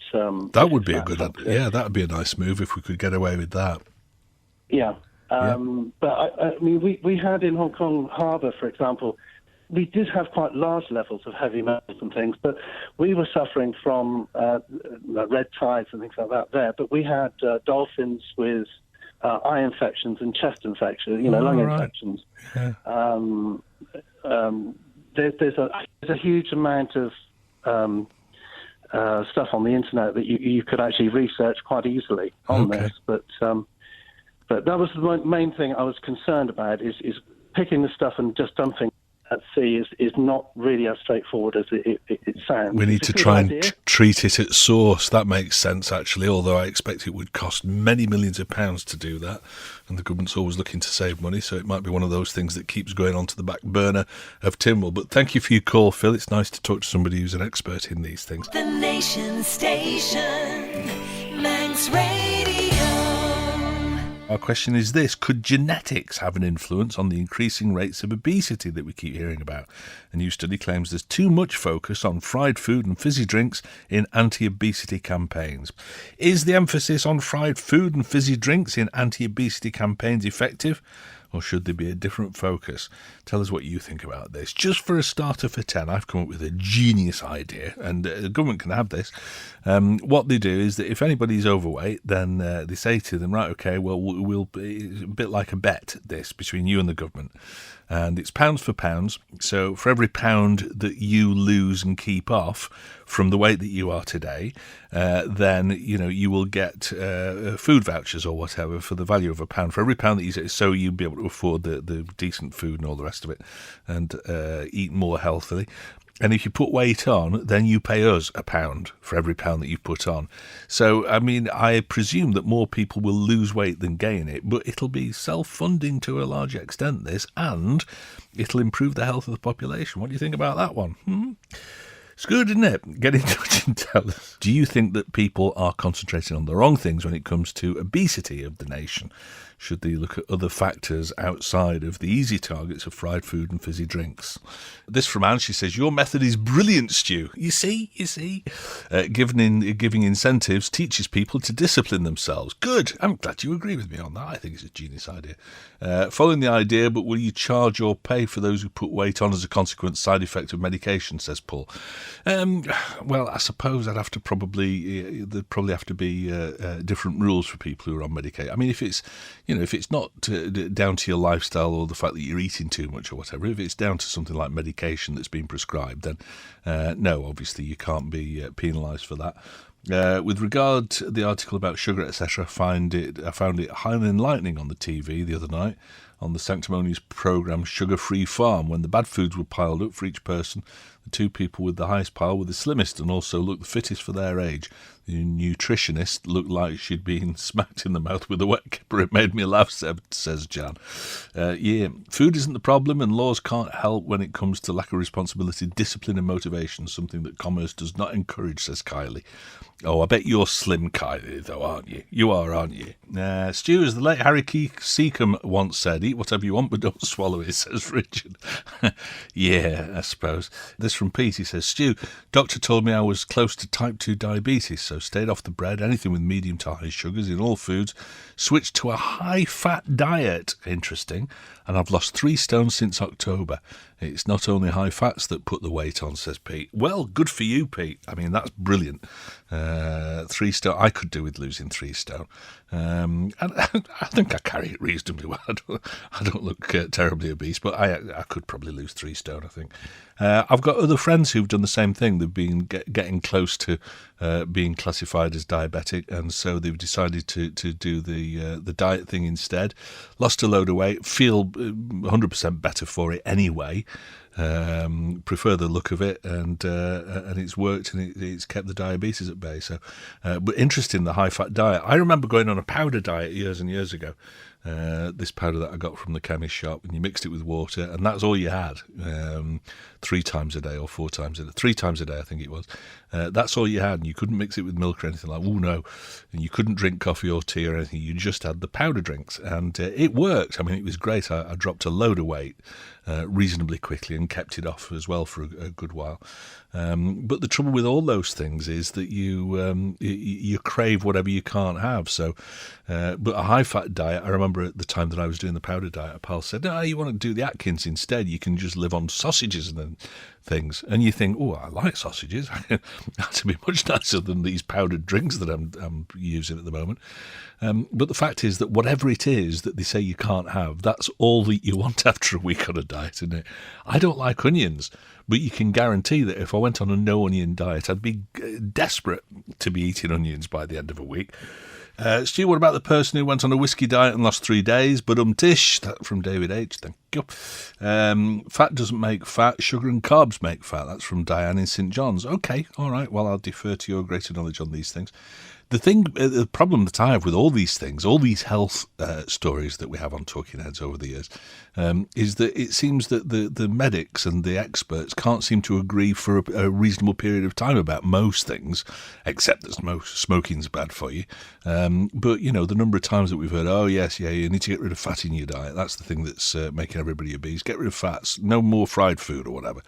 that would be a good idea. Yeah, that would be a nice move if we could get away with that. Yeah. But, I mean, we had in Hong Kong Harbour, for example, we did have quite large levels of heavy metals and things, but we were suffering from red tides and things like that there. But we had dolphins with eye infections and chest infections, lung infections. Yeah. There's a huge amount of... stuff on the internet that you could actually research quite easily on this, but that was the main thing I was concerned about. Is picking the stuff and just dumping at sea is not really as straightforward as it sounds. We need to try and treat it at source. That makes sense, actually, although I expect it would cost many millions of pounds to do that, and the government's always looking to save money, so it might be one of those things that keeps going onto the back burner of Tynwald. But thank you for your call, Phil. It's nice to talk to somebody who's an expert in these things. The Nation Station, Manx Radio. Our question is this: could genetics have an influence on the increasing rates of obesity that we keep hearing about? A new study claims there's too much focus on fried food and fizzy drinks in anti-obesity campaigns. Is the emphasis on fried food and fizzy drinks in anti-obesity campaigns effective? Or should there be a different focus? Tell us what you think about this. Just for a starter for 10, I've come up with a genius idea, and the government can have this. What they do is that if anybody's overweight, then they say to them, right, okay, well, we'll be a bit like a bet, this, between you and the government. And it's pounds for pounds. So for every pound that you lose and keep off from the weight that you are today, then, you will get food vouchers or whatever for the value of £1 for every pound that you say. So you'll be able to afford the decent food and all the rest of it and eat more healthily. And if you put weight on, then you pay us £1 for every pound that you put on. So, I mean, I presume that more people will lose weight than gain it, but it'll be self-funding to a large extent, this, and it'll improve the health of the population. What do you think about that one? It's good, isn't it? Get in touch and tell us. Do you think that people are concentrating on the wrong things when it comes to obesity of the nation? Should they look at other factors outside of the easy targets of fried food and fizzy drinks? This from Anne, she says, your method is brilliant, Stu. You see. Giving incentives teaches people to discipline themselves. Good. I'm glad you agree with me on that. I think it's a genius idea. Following the idea, but will you charge or pay for those who put weight on as a consequent side effect of medication, says Paul. Well, I suppose there'd probably have to be different rules for people who are on medication. I mean, if it's not down to your lifestyle or the fact that you're eating too much or whatever, if it's down to something like medication that's been prescribed, then no, obviously you can't be penalised for that. With regard to the article about sugar, etc., I found it highly enlightening on the TV the other night on the sanctimonious programme Sugar Free Farm, when the bad foods were piled up for each person. The two people with the highest pile were the slimmest and also looked the fittest for their age. The nutritionist looked like she'd been smacked in the mouth with a wet kipper. It made me laugh, says Jan. Food isn't the problem, and laws can't help when it comes to lack of responsibility, discipline and motivation, something that commerce does not encourage, says Kylie. Oh, I bet you're slim, Kylie, though, aren't you? You are, aren't you? Stu, as the late Harry Seacombe once said, Eat whatever you want, but don't swallow it, says Richard. Yeah, I suppose. This from Pete. He says, Stu, doctor told me I was close to type 2 diabetes, so stayed off the bread, anything with medium to high sugars in all foods, switched to a high-fat diet. Interesting. And I've lost 3 stone since October. It's not only high fats that put the weight on, says Pete. Well, good for you, Pete. I mean, that's brilliant. 3 stone. I could do with losing 3 stone. And I think I carry it reasonably well. I don't look terribly obese, but I could probably lose 3 stone, I think. I've got other friends who've done the same thing. They've been getting close to being classified as diabetic, and so they've decided to do the diet thing instead. Lost a load of weight, feel 100% better for it anyway. Prefer the look of it, and it's worked, and it's kept the diabetes at bay. So, but interesting, the high-fat diet. I remember going on a powder diet years and years ago. This powder that I got from the chemist shop, and you mixed it with water, and that's all you had. 3 times a day or 4 times a day. 3 times a day, I think it was. That's all you had, and you couldn't mix it with milk or anything like that. Oh, no. And you couldn't drink coffee or tea or anything. You just had the powder drinks, and it worked. I mean, it was great. I dropped a load of weight reasonably quickly and kept it off as well for a good while. But the trouble with all those things is that you crave whatever you can't have. So, but a high-fat diet, I remember at the time that I was doing the powder diet, a pal said, no, you want to do the Atkins instead. You can just live on sausages and things. And you think, oh, I like sausages. That'd be much nicer than these powdered drinks that I'm using at the moment. But the fact is that whatever it is that they say you can't have, that's all that you want after a week on a diet, isn't it? I don't like onions, but you can guarantee that if I went on a no-onion diet, I'd be desperate to be eating onions by the end of a week. Stu, what about the person who went on a whiskey diet and lost 3 days? But tish, that from David H. Thank you. Fat doesn't make fat. Sugar and carbs make fat. That's from Diane in St. John's. Okay, all right. Well, I'll defer to your greater knowledge on these things. The problem that I have with all these things, all these health stories that we have on Talking Heads over the years, is that it seems that the medics and the experts can't seem to agree for a reasonable period of time about most things, except that smoking's bad for you. But, you know, the number of times that we've heard, oh, yes, yeah, you need to get rid of fat in your diet. That's the thing that's making everybody obese. Get rid of fats. No more fried food or whatever.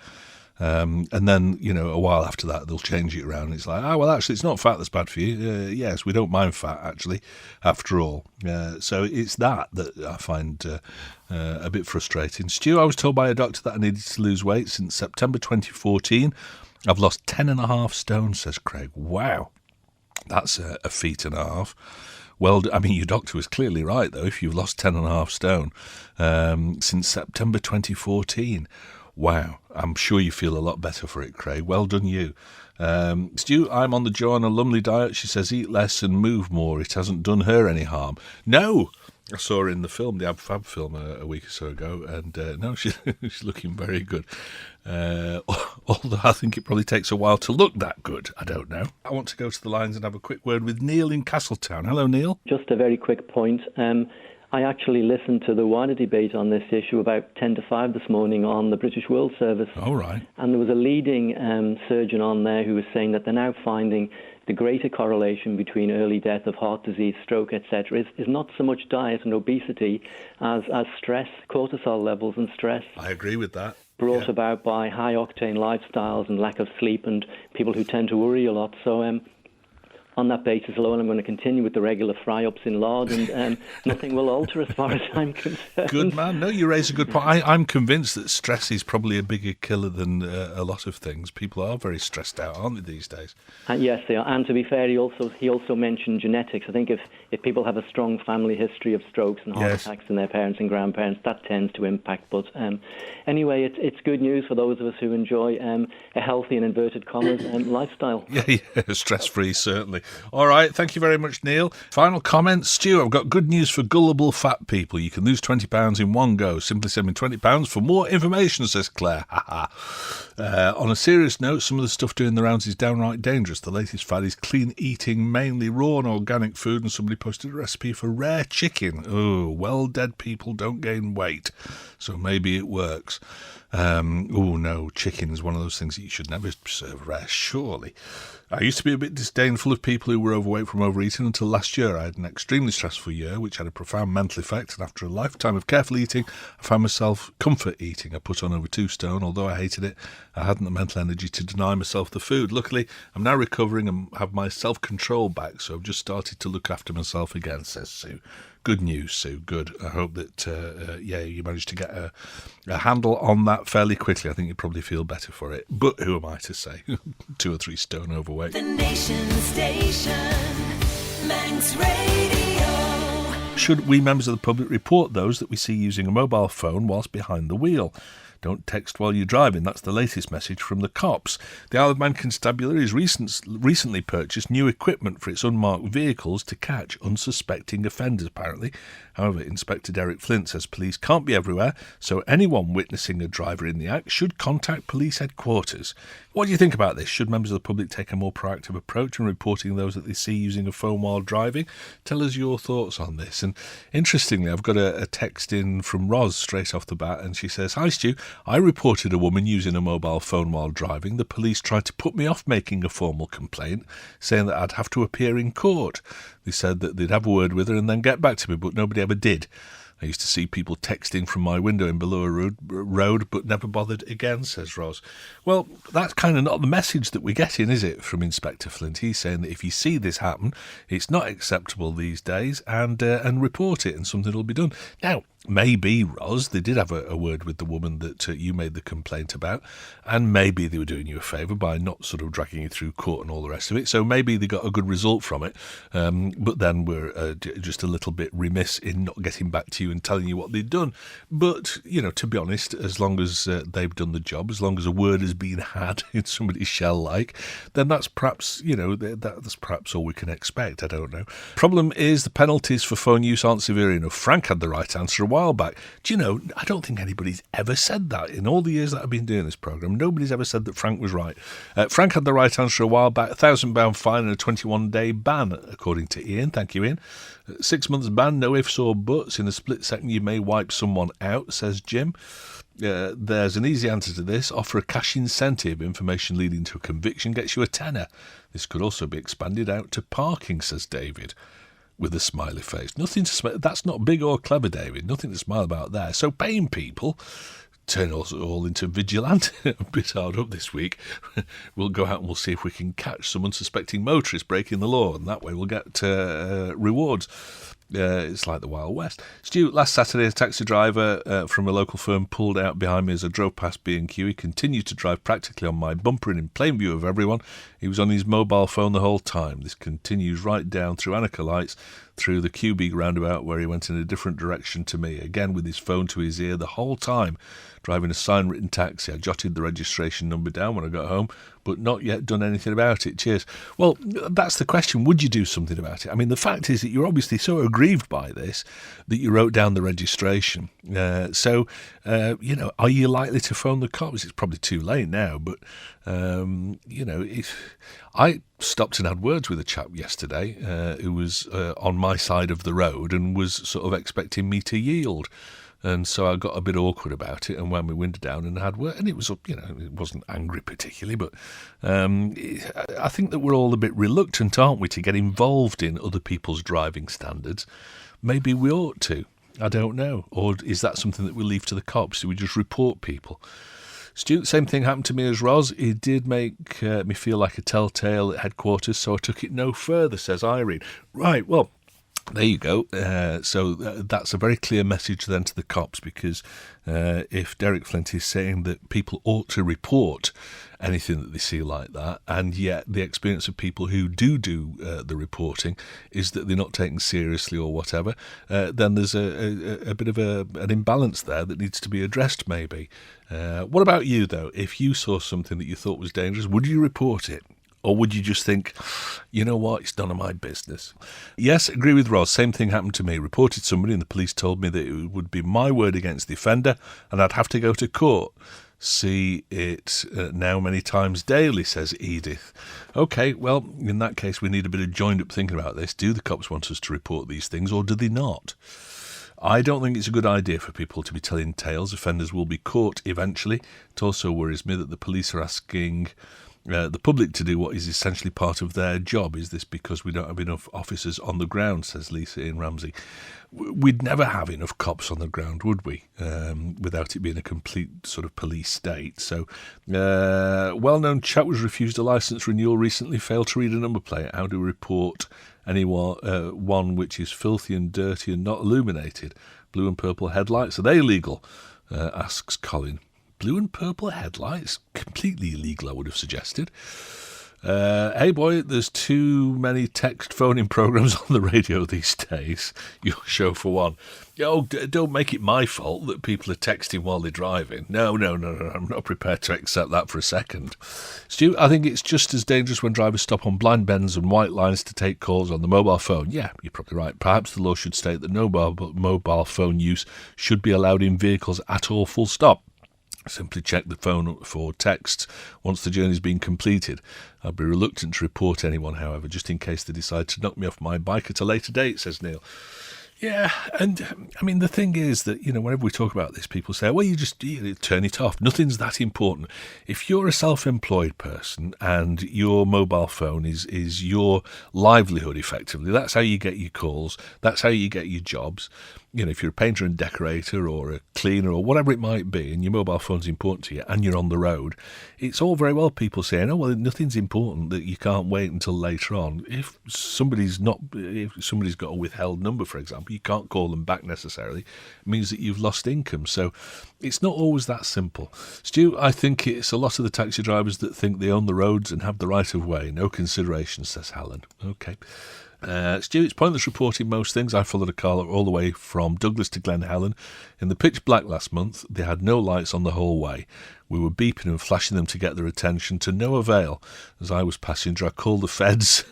And then, you know, a while after that, they'll change it around. It's like, well, actually, it's not fat that's bad for you. Yes, we don't mind fat, actually, after all. So it's that I find a bit frustrating. Stu, I was told by a doctor that I needed to lose weight since September 2014. I've lost 10.5 stone, says Craig. Wow, that's a feat and a half. Well, I mean, your doctor was clearly right, though, if you've lost 10.5 stone since September 2014. Wow, I'm sure you feel a lot better for it, Craig. Well done you. Stu, I'm on the Joanna Lumley diet. She says eat less and move more. It hasn't done her any harm. No! I saw her in the film, the Ab Fab film, a week or so ago, and no, she's looking very good. Although I think it probably takes a while to look that good. I don't know. I want to go to the lines and have a quick word with Neil in Castletown. Hello, Neil. Just a very quick point. I actually listened to the wider debate on this issue about 10 to 5 this morning on the British World Service. All right. And there was a leading surgeon on there who was saying that they're now finding the greater correlation between early death of heart disease, stroke, etc. is not so much diet and obesity as stress, cortisol levels and stress. I agree with that. Brought about by high-octane lifestyles and lack of sleep and people who tend to worry a lot. So on that basis alone, I'm going to continue with the regular fry-ups in lard, and nothing will alter as far as I'm concerned. Good man. No, you raise a good point. I'm convinced that stress is probably a bigger killer than a lot of things. People are very stressed out, aren't they, these days? Yes, they are. And to be fair, he also mentioned genetics. I think if people have a strong family history of strokes and heart attacks in their parents and grandparents, that tends to impact. But anyway, it's good news for those of us who enjoy a healthy and inverted commas lifestyle. Yeah, stress-free, certainly. All right, thank you very much, Neil. Final comment, Stu, I've got good news for gullible fat people. You can lose £20 in one go. Simply send me £20 for more information, says Claire. On a serious note, some of the stuff doing the rounds is downright dangerous. The latest fad is clean eating, mainly raw and organic food, and somebody posted a recipe for rare chicken. Oh, well, dead people don't gain weight, so maybe it works. Oh no, chicken is one of those things that you should never serve rare, surely. I used to be a bit disdainful of people who were overweight from overeating until last year. I had an extremely stressful year, which had a profound mental effect, and after a lifetime of careful eating, I found myself comfort eating. I put on over 2 stone. Although I hated it, I hadn't the mental energy to deny myself the food. Luckily, I'm now recovering and have my self-control back, so I've just started to look after myself again, says Sue. Good news, Sue. Good. I hope that, you managed to get a handle on that fairly quickly. I think you probably feel better for it. But who am I to say? 2 or 3 stone overweight. The Nation Station, Manx Radio. Should we members of the public report those that we see using a mobile phone whilst behind the wheel? Don't text while you're driving. That's the latest message from the cops. The Isle of Man Constabulary has recently purchased new equipment for its unmarked vehicles to catch unsuspecting offenders, apparently. However, Inspector Derek Flint says police can't be everywhere, so anyone witnessing a driver in the act should contact police headquarters. What do you think about this? Should members of the public take a more proactive approach in reporting those that they see using a phone while driving? Tell us your thoughts on this. And interestingly, I've got a text in from Roz straight off the bat, and she says, "Hi Stu, I reported a woman using a mobile phone while driving. The police tried to put me off making a formal complaint, saying that I'd have to appear in court. They said that they'd have a word with her and then get back to me, but nobody ever did. I used to see people texting from my window in Ballura Road, but never bothered again," says Roz. Well, that's kind of not the message that we're getting, is it, from Inspector Flint? He's saying that if you see this happen, it's not acceptable these days, and report it, and something will be done. Now, maybe, Roz, they did have a word with the woman that you made the complaint about, and maybe they were doing you a favour by not sort of dragging you through court and all the rest of it, so maybe they got a good result from it, but then we're just a little bit remiss in not getting back to you and telling you what they'd done. But, to be honest, as long as they've done the job, as long as a word has been had in somebody's shell-like, then that's perhaps, that's perhaps all we can expect. I don't know. Problem is the penalties for phone use aren't severe enough. Frank had the right answer a while back. Do you know, I don't think anybody's ever said that. In all the years that I've been doing this programme, nobody's ever said that Frank was right. Frank had the right answer a while back. £1,000 fine and a 21-day ban, according to Ian. Thank you, Ian. 6 months ban, no ifs or buts. In a split second, you may wipe someone out, says Jim. There's an easy answer to this. Offer a cash incentive. Information leading to a conviction gets you a tenner. This could also be expanded out to parking, says David, with a smiley face. Nothing to smile. That's not big or clever, David. Nothing to smile about there. So paying people turn us all into vigilante. A bit hard up this week. We'll go out and we'll see if we can catch some unsuspecting motorists breaking the law, and that way we'll get rewards. It's like the Wild West. Stu, last Saturday, a taxi driver from a local firm pulled out behind me as I drove past B&Q. He continued to drive practically on my bumper and in plain view of everyone. He was on his mobile phone the whole time. This continues right down through Annika Lights, through the QB roundabout where he went in a different direction to me, again with his phone to his ear the whole time, driving a sign-written taxi. I jotted the registration number down when I got home, but not yet done anything about it. Cheers. Well, that's the question. Would you do something about it? I mean, the fact is that you're obviously so aggrieved by this that you wrote down the registration. So, are you likely to phone the cops? It's probably too late now, but, if I stopped and had words with a chap yesterday who was on my side of the road and was sort of expecting me to yield. And so I got a bit awkward about it and wound my window down and had work. And it was, it wasn't angry particularly, but I think that we're all a bit reluctant, aren't we, to get involved in other people's driving standards. Maybe we ought to. I don't know. Or is that something that we leave to the cops? Do we just report people? Stu, same thing happened to me as Roz. It did make me feel like a telltale at headquarters, so I took it no further, says Irene. Right, well, there you go. So that's a very clear message then to the cops, because if Derek Flint is saying that people ought to report anything that they see like that, and yet the experience of people who do the reporting is that they're not taken seriously or whatever, then there's a bit of an imbalance there that needs to be addressed maybe. What about you, though? If you saw something that you thought was dangerous, would you report it? Or would you just think, you know what, it's none of my business? Yes, agree with Ross. Same thing happened to me. Reported somebody and the police told me that it would be my word against the offender and I'd have to go to court. See it now many times daily, says Edith. OK, well, in that case, we need a bit of joined-up thinking about this. Do the cops want us to report these things or do they not? I don't think it's a good idea for people to be telling tales. Offenders will be caught eventually. It also worries me that the police are asking the public to do what is essentially part of their job. Is this because we don't have enough officers on the ground, says Lisa in Ramsey. We'd never have enough cops on the ground, would we, without it being a complete sort of police state. So, well-known chap was refused a licence renewal recently, failed to read a number plate. How do we report anyone one which is filthy and dirty and not illuminated? Blue and purple headlights, are they legal? Asks Colin. Blue and purple headlights? Completely illegal, I would have suggested. Hey boy, there's too many text phoning programmes on the radio these days. Your show for one. Oh, don't make it my fault that people are texting while they're driving. No, I'm not prepared to accept that for a second. Stu, I think it's just as dangerous when drivers stop on blind bends and white lines to take calls on the mobile phone. Yeah, you're probably right. Perhaps the law should state that no mobile phone use should be allowed in vehicles at all, full stop. Simply check the phone for texts once the journey's been completed. I'd be reluctant to report anyone, however, just in case they decide to knock me off my bike at a later date, says Neil. Yeah, and I mean, the thing is that, whenever we talk about this, people say, well, you turn it off. Nothing's that important. If you're a self-employed person and your mobile phone is your livelihood, effectively, that's how you get your calls, that's how you get your jobs. If you're a painter and decorator or a cleaner or whatever it might be, and your mobile phone's important to you and you're on the road, it's all very well people saying, oh, well, nothing's important, that you can't wait until later on. If somebody's got a withheld number, for example, you can't call them back necessarily. It means that you've lost income. So it's not always that simple. Stu, I think it's a lot of the taxi drivers that think they own the roads and have the right of way. No consideration, says Helen. Okay. Stu, it's pointless reporting most things. I followed a car all the way from Douglas to Glen Helen. In the pitch black last month, they had no lights on the whole way. We were beeping and flashing them to get their attention, to no avail. As I was passenger, I called the feds.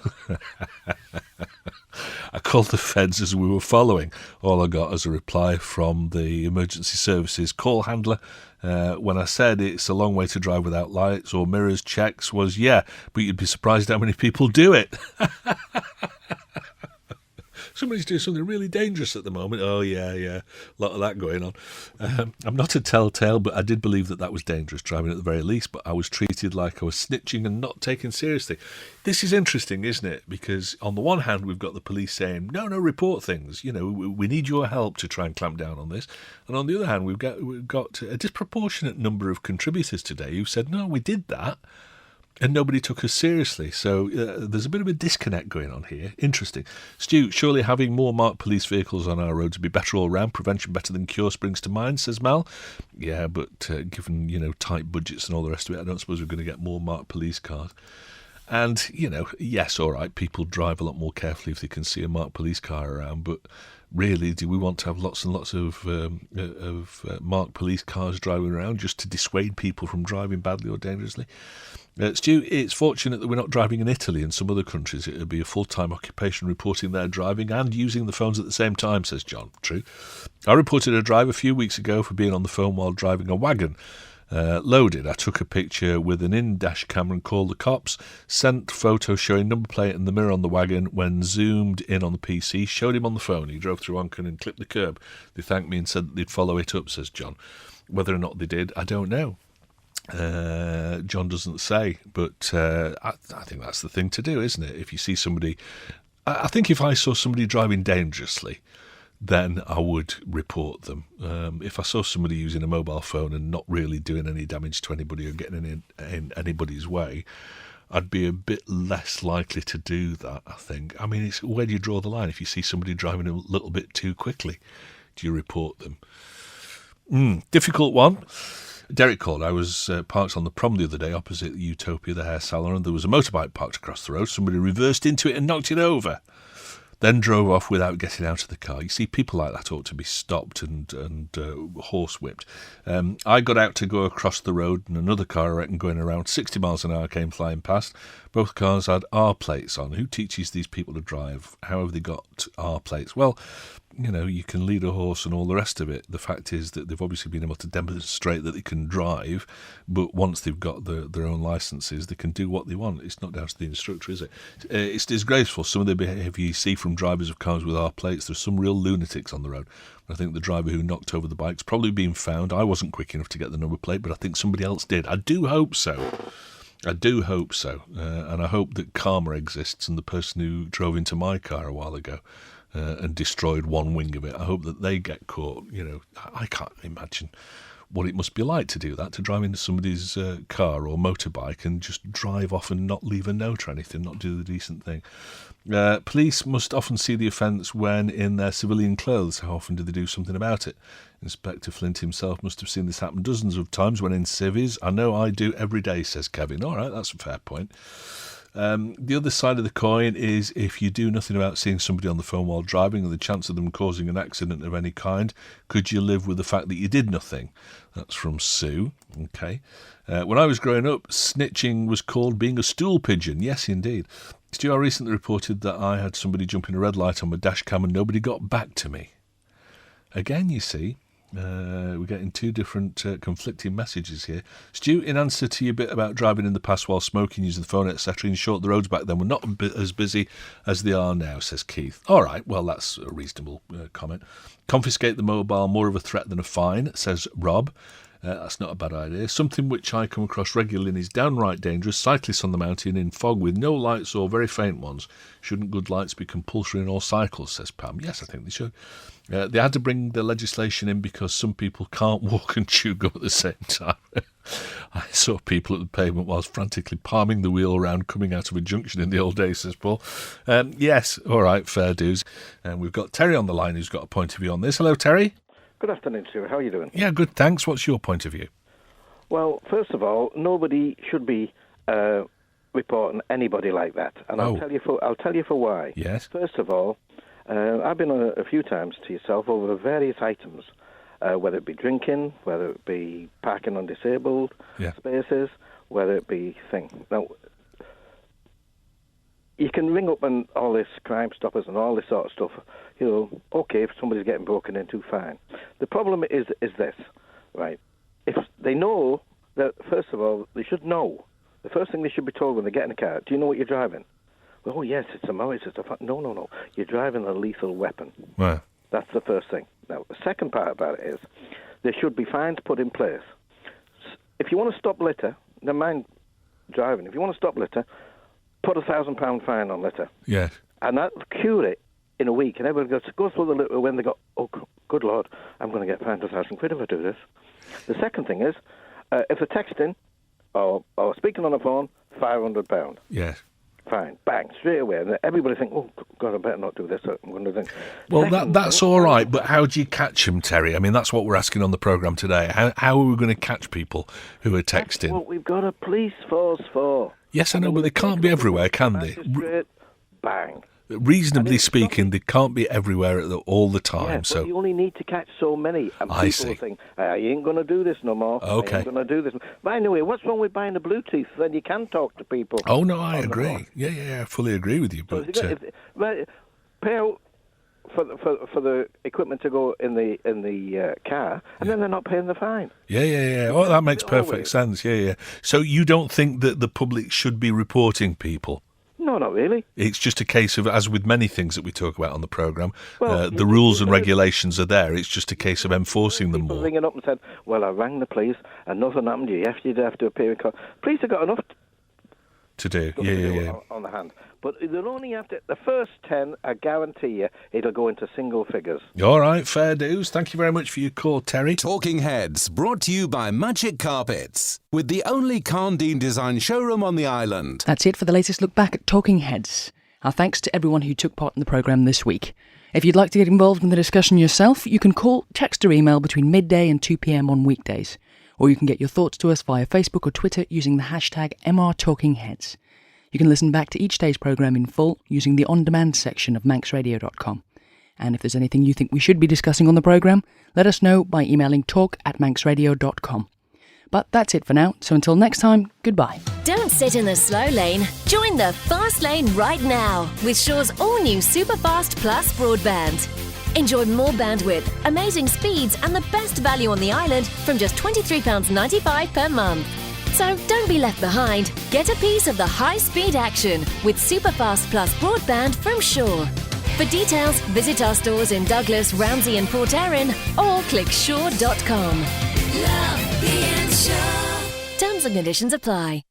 I called the feds as we were following. All I got as a reply from the emergency services call handler when I said it's a long way to drive without lights or mirrors checks was, yeah, but you'd be surprised how many people do it. Somebody's doing something really dangerous at the moment. Oh, yeah, a lot of that going on. I'm not a telltale, but I did believe that was dangerous driving at the very least, but I was treated like I was snitching and not taken seriously. This is interesting, isn't it? Because on the one hand, we've got the police saying, no, report things. We need your help to try and clamp down on this. And on the other hand, we've got a disproportionate number of contributors today who said, no, we did that. And nobody took us seriously. So there's a bit of a disconnect going on here. Interesting. Stu, surely having more marked police vehicles on our roads would be better all round. Prevention better than cure springs to mind, says Mal. Yeah, but given, tight budgets and all the rest of it, I don't suppose we're going to get more marked police cars. And, yes, all right, people drive a lot more carefully if they can see a marked police car around, but really, do we want to have lots and lots of marked police cars driving around just to dissuade people from driving badly or dangerously? Stu, it's fortunate that we're not driving in Italy and some other countries. It would be a full-time occupation reporting their driving and using the phones at the same time, says John. True. I reported a driver a few weeks ago for being on the phone while driving a wagon. Loaded. I took a picture with an in-dash camera and called the cops, sent photos showing number plate and the mirror on the wagon. When zoomed in on the PC, showed him on the phone. He drove through Onchan and clipped the curb. They thanked me and said that they'd follow it up, says John. Whether or not they did, I don't know. John doesn't say, but I think that's the thing to do, isn't it? If you see somebody... I think if I saw somebody driving dangerously, then I would report them. If I saw somebody using a mobile phone and not really doing any damage to anybody or getting in anybody's way, I'd be a bit less likely to do that, I think. I mean, it's where do you draw the line? If you see somebody driving a little bit too quickly, do you report them? Difficult one. Derek called. I was parked on the prom the other day opposite Utopia, the hair salon, and there was a motorbike parked across the road. Somebody reversed into it and knocked it over. Then drove off without getting out of the car. You see, people like that ought to be stopped and horsewhipped. I got out to go across the road, and another car, I reckon, going around 60 miles an hour came flying past. Both cars had R plates on. Who teaches these people to drive? How have they got R plates? Well, you can lead a horse and all the rest of it. The fact is that they've obviously been able to demonstrate that they can drive, but once they've got their own licences, they can do what they want. It's not down to the instructor, is it? It's disgraceful, some of the behaviour you see from drivers of cars with R plates. There's some real lunatics on the road. I think the driver who knocked over the bike's probably been found. I wasn't quick enough to get the number plate, but I think somebody else did. I do hope so. And I hope that karma exists, and the person who drove into my car a while ago and destroyed one wing of it, I hope that they get caught. I can't imagine what it must be like to do that, to drive into somebody's car or motorbike and just drive off and not leave a note or anything, not do the decent thing. Police must often see the offence when in their civilian clothes. How often do they do something about it? Inspector Flint himself must have seen this happen dozens of times when in civvies. I know I do every day, says Kevin. All right, that's a fair point. The other side of the coin is if you do nothing about seeing somebody on the phone while driving and the chance of them causing an accident of any kind, could you live with the fact that you did nothing? That's from Sue. Okay. When I was growing up, snitching was called being a stool pigeon. Yes, indeed. Stu, I recently reported that I had somebody jump in a red light on my dash cam and nobody got back to me. Again, you see, we're getting two different conflicting messages here. Stu, in answer to your bit about driving in the past while smoking, using the phone, etc., in short, the roads back then were not as busy as they are now, says Keith. All right, well, that's a reasonable comment. Confiscate the mobile, more of a threat than a fine, says Rob. That's not a bad idea. Something which I come across regularly and is downright dangerous. Cyclists on the mountain in fog with no lights or very faint ones. Shouldn't good lights be compulsory in all cycles, says Pam. Yes, I think they should. They had to bring the legislation in because some people can't walk and chew gum at the same time. I saw people at the pavement whilst frantically palming the wheel around coming out of a junction in the old days, says Paul. Yes, all right, fair dues. And we've got Terry on the line who's got a point of view on this. Hello, Terry. Good afternoon, Stuart. How are you doing? Yeah, good, thanks. What's your point of view? Well, first of all, nobody should be reporting anybody like that, and I'll tell you for why. Yes. First of all, I've been on a few times to yourself over various items, whether it be drinking, whether it be parking on disabled spaces, whether it be Now, you can ring up and all this Crime Stoppers and all this sort of stuff. Okay, if somebody's getting broken into, fine. The problem is this, right? If they know that, first of all, they should know. The first thing they should be told when they get in a car, do you know what you're driving? Well, oh, yes, it's a mouse, No. You're driving a lethal weapon. Right. That's the first thing. Now, the second part about it is there should be fines put in place. If you want to stop litter, never mind driving, if you want to stop litter, put a £1,000 fine on litter. Yes. And that'll cure it in a week. And everybody goes through the litter when they go, oh, good Lord, I'm going to get fined £1,000 if I do this. The second thing is, if they're texting or speaking on the phone, £500. Yes. Fine, bang, straight away. And everybody think, oh, God, I better not do this. I'm going to think. Well, that's all right, but how do you catch them, Terry? I mean, that's what we're asking on the programme today. How are we going to catch people who are texting? That's what we've got a police force for. Yes, I know, but they can't be everywhere, can they? Bang. Reasonably speaking, they can't be everywhere all the time. Yeah, so you only need to catch so many. And I people think, I ain't going to do this no more. Okay. I ain't going to do this. But anyway, what's wrong with buying a Bluetooth? Then you can talk to people. Oh, no, I agree. Yeah, I fully agree with you. But pay out for the equipment to go in the car, and then they're not paying the fine. Yeah. Oh, that makes perfect sense. Yeah. So you don't think that the public should be reporting people? No, not really. It's just a case of, as with many things that we talk about on the programme, the rules and regulations are there. It's just a case of enforcing them more. Ringing up and said, well, I rang the police and nothing happened. You'd have to appear in court. Police have got enough to do. On the hand. But they'll only have to, the first 10, I guarantee you, it'll go into single figures. All right, fair dues. Thank you very much for your call, Terry. Talking Heads, brought to you by Magic Carpets, with the only Carndine design showroom on the island. That's it for the latest look back at Talking Heads. Our thanks to everyone who took part in the programme this week. If you'd like to get involved in the discussion yourself, you can call, text or email between midday and 2 p.m. on weekdays. Or you can get your thoughts to us via Facebook or Twitter using the hashtag MRTalkingHeads. You can listen back to each day's programme in full using the on-demand section of manxradio.com. And if there's anything you think we should be discussing on the programme, let us know by emailing talk@manxradio.com. But that's it for now, so until next time, goodbye. Don't sit in the slow lane. Join the fast lane right now with Shaw's all-new Superfast Plus broadband. Enjoy more bandwidth, amazing speeds and the best value on the island from just £23.95 per month. So don't be left behind. Get a piece of the high-speed action with Superfast Plus broadband from Shaw. For details, visit our stores in Douglas, Ramsey and Port Erin or click shaw.com. Love being Shaw. Terms and conditions apply.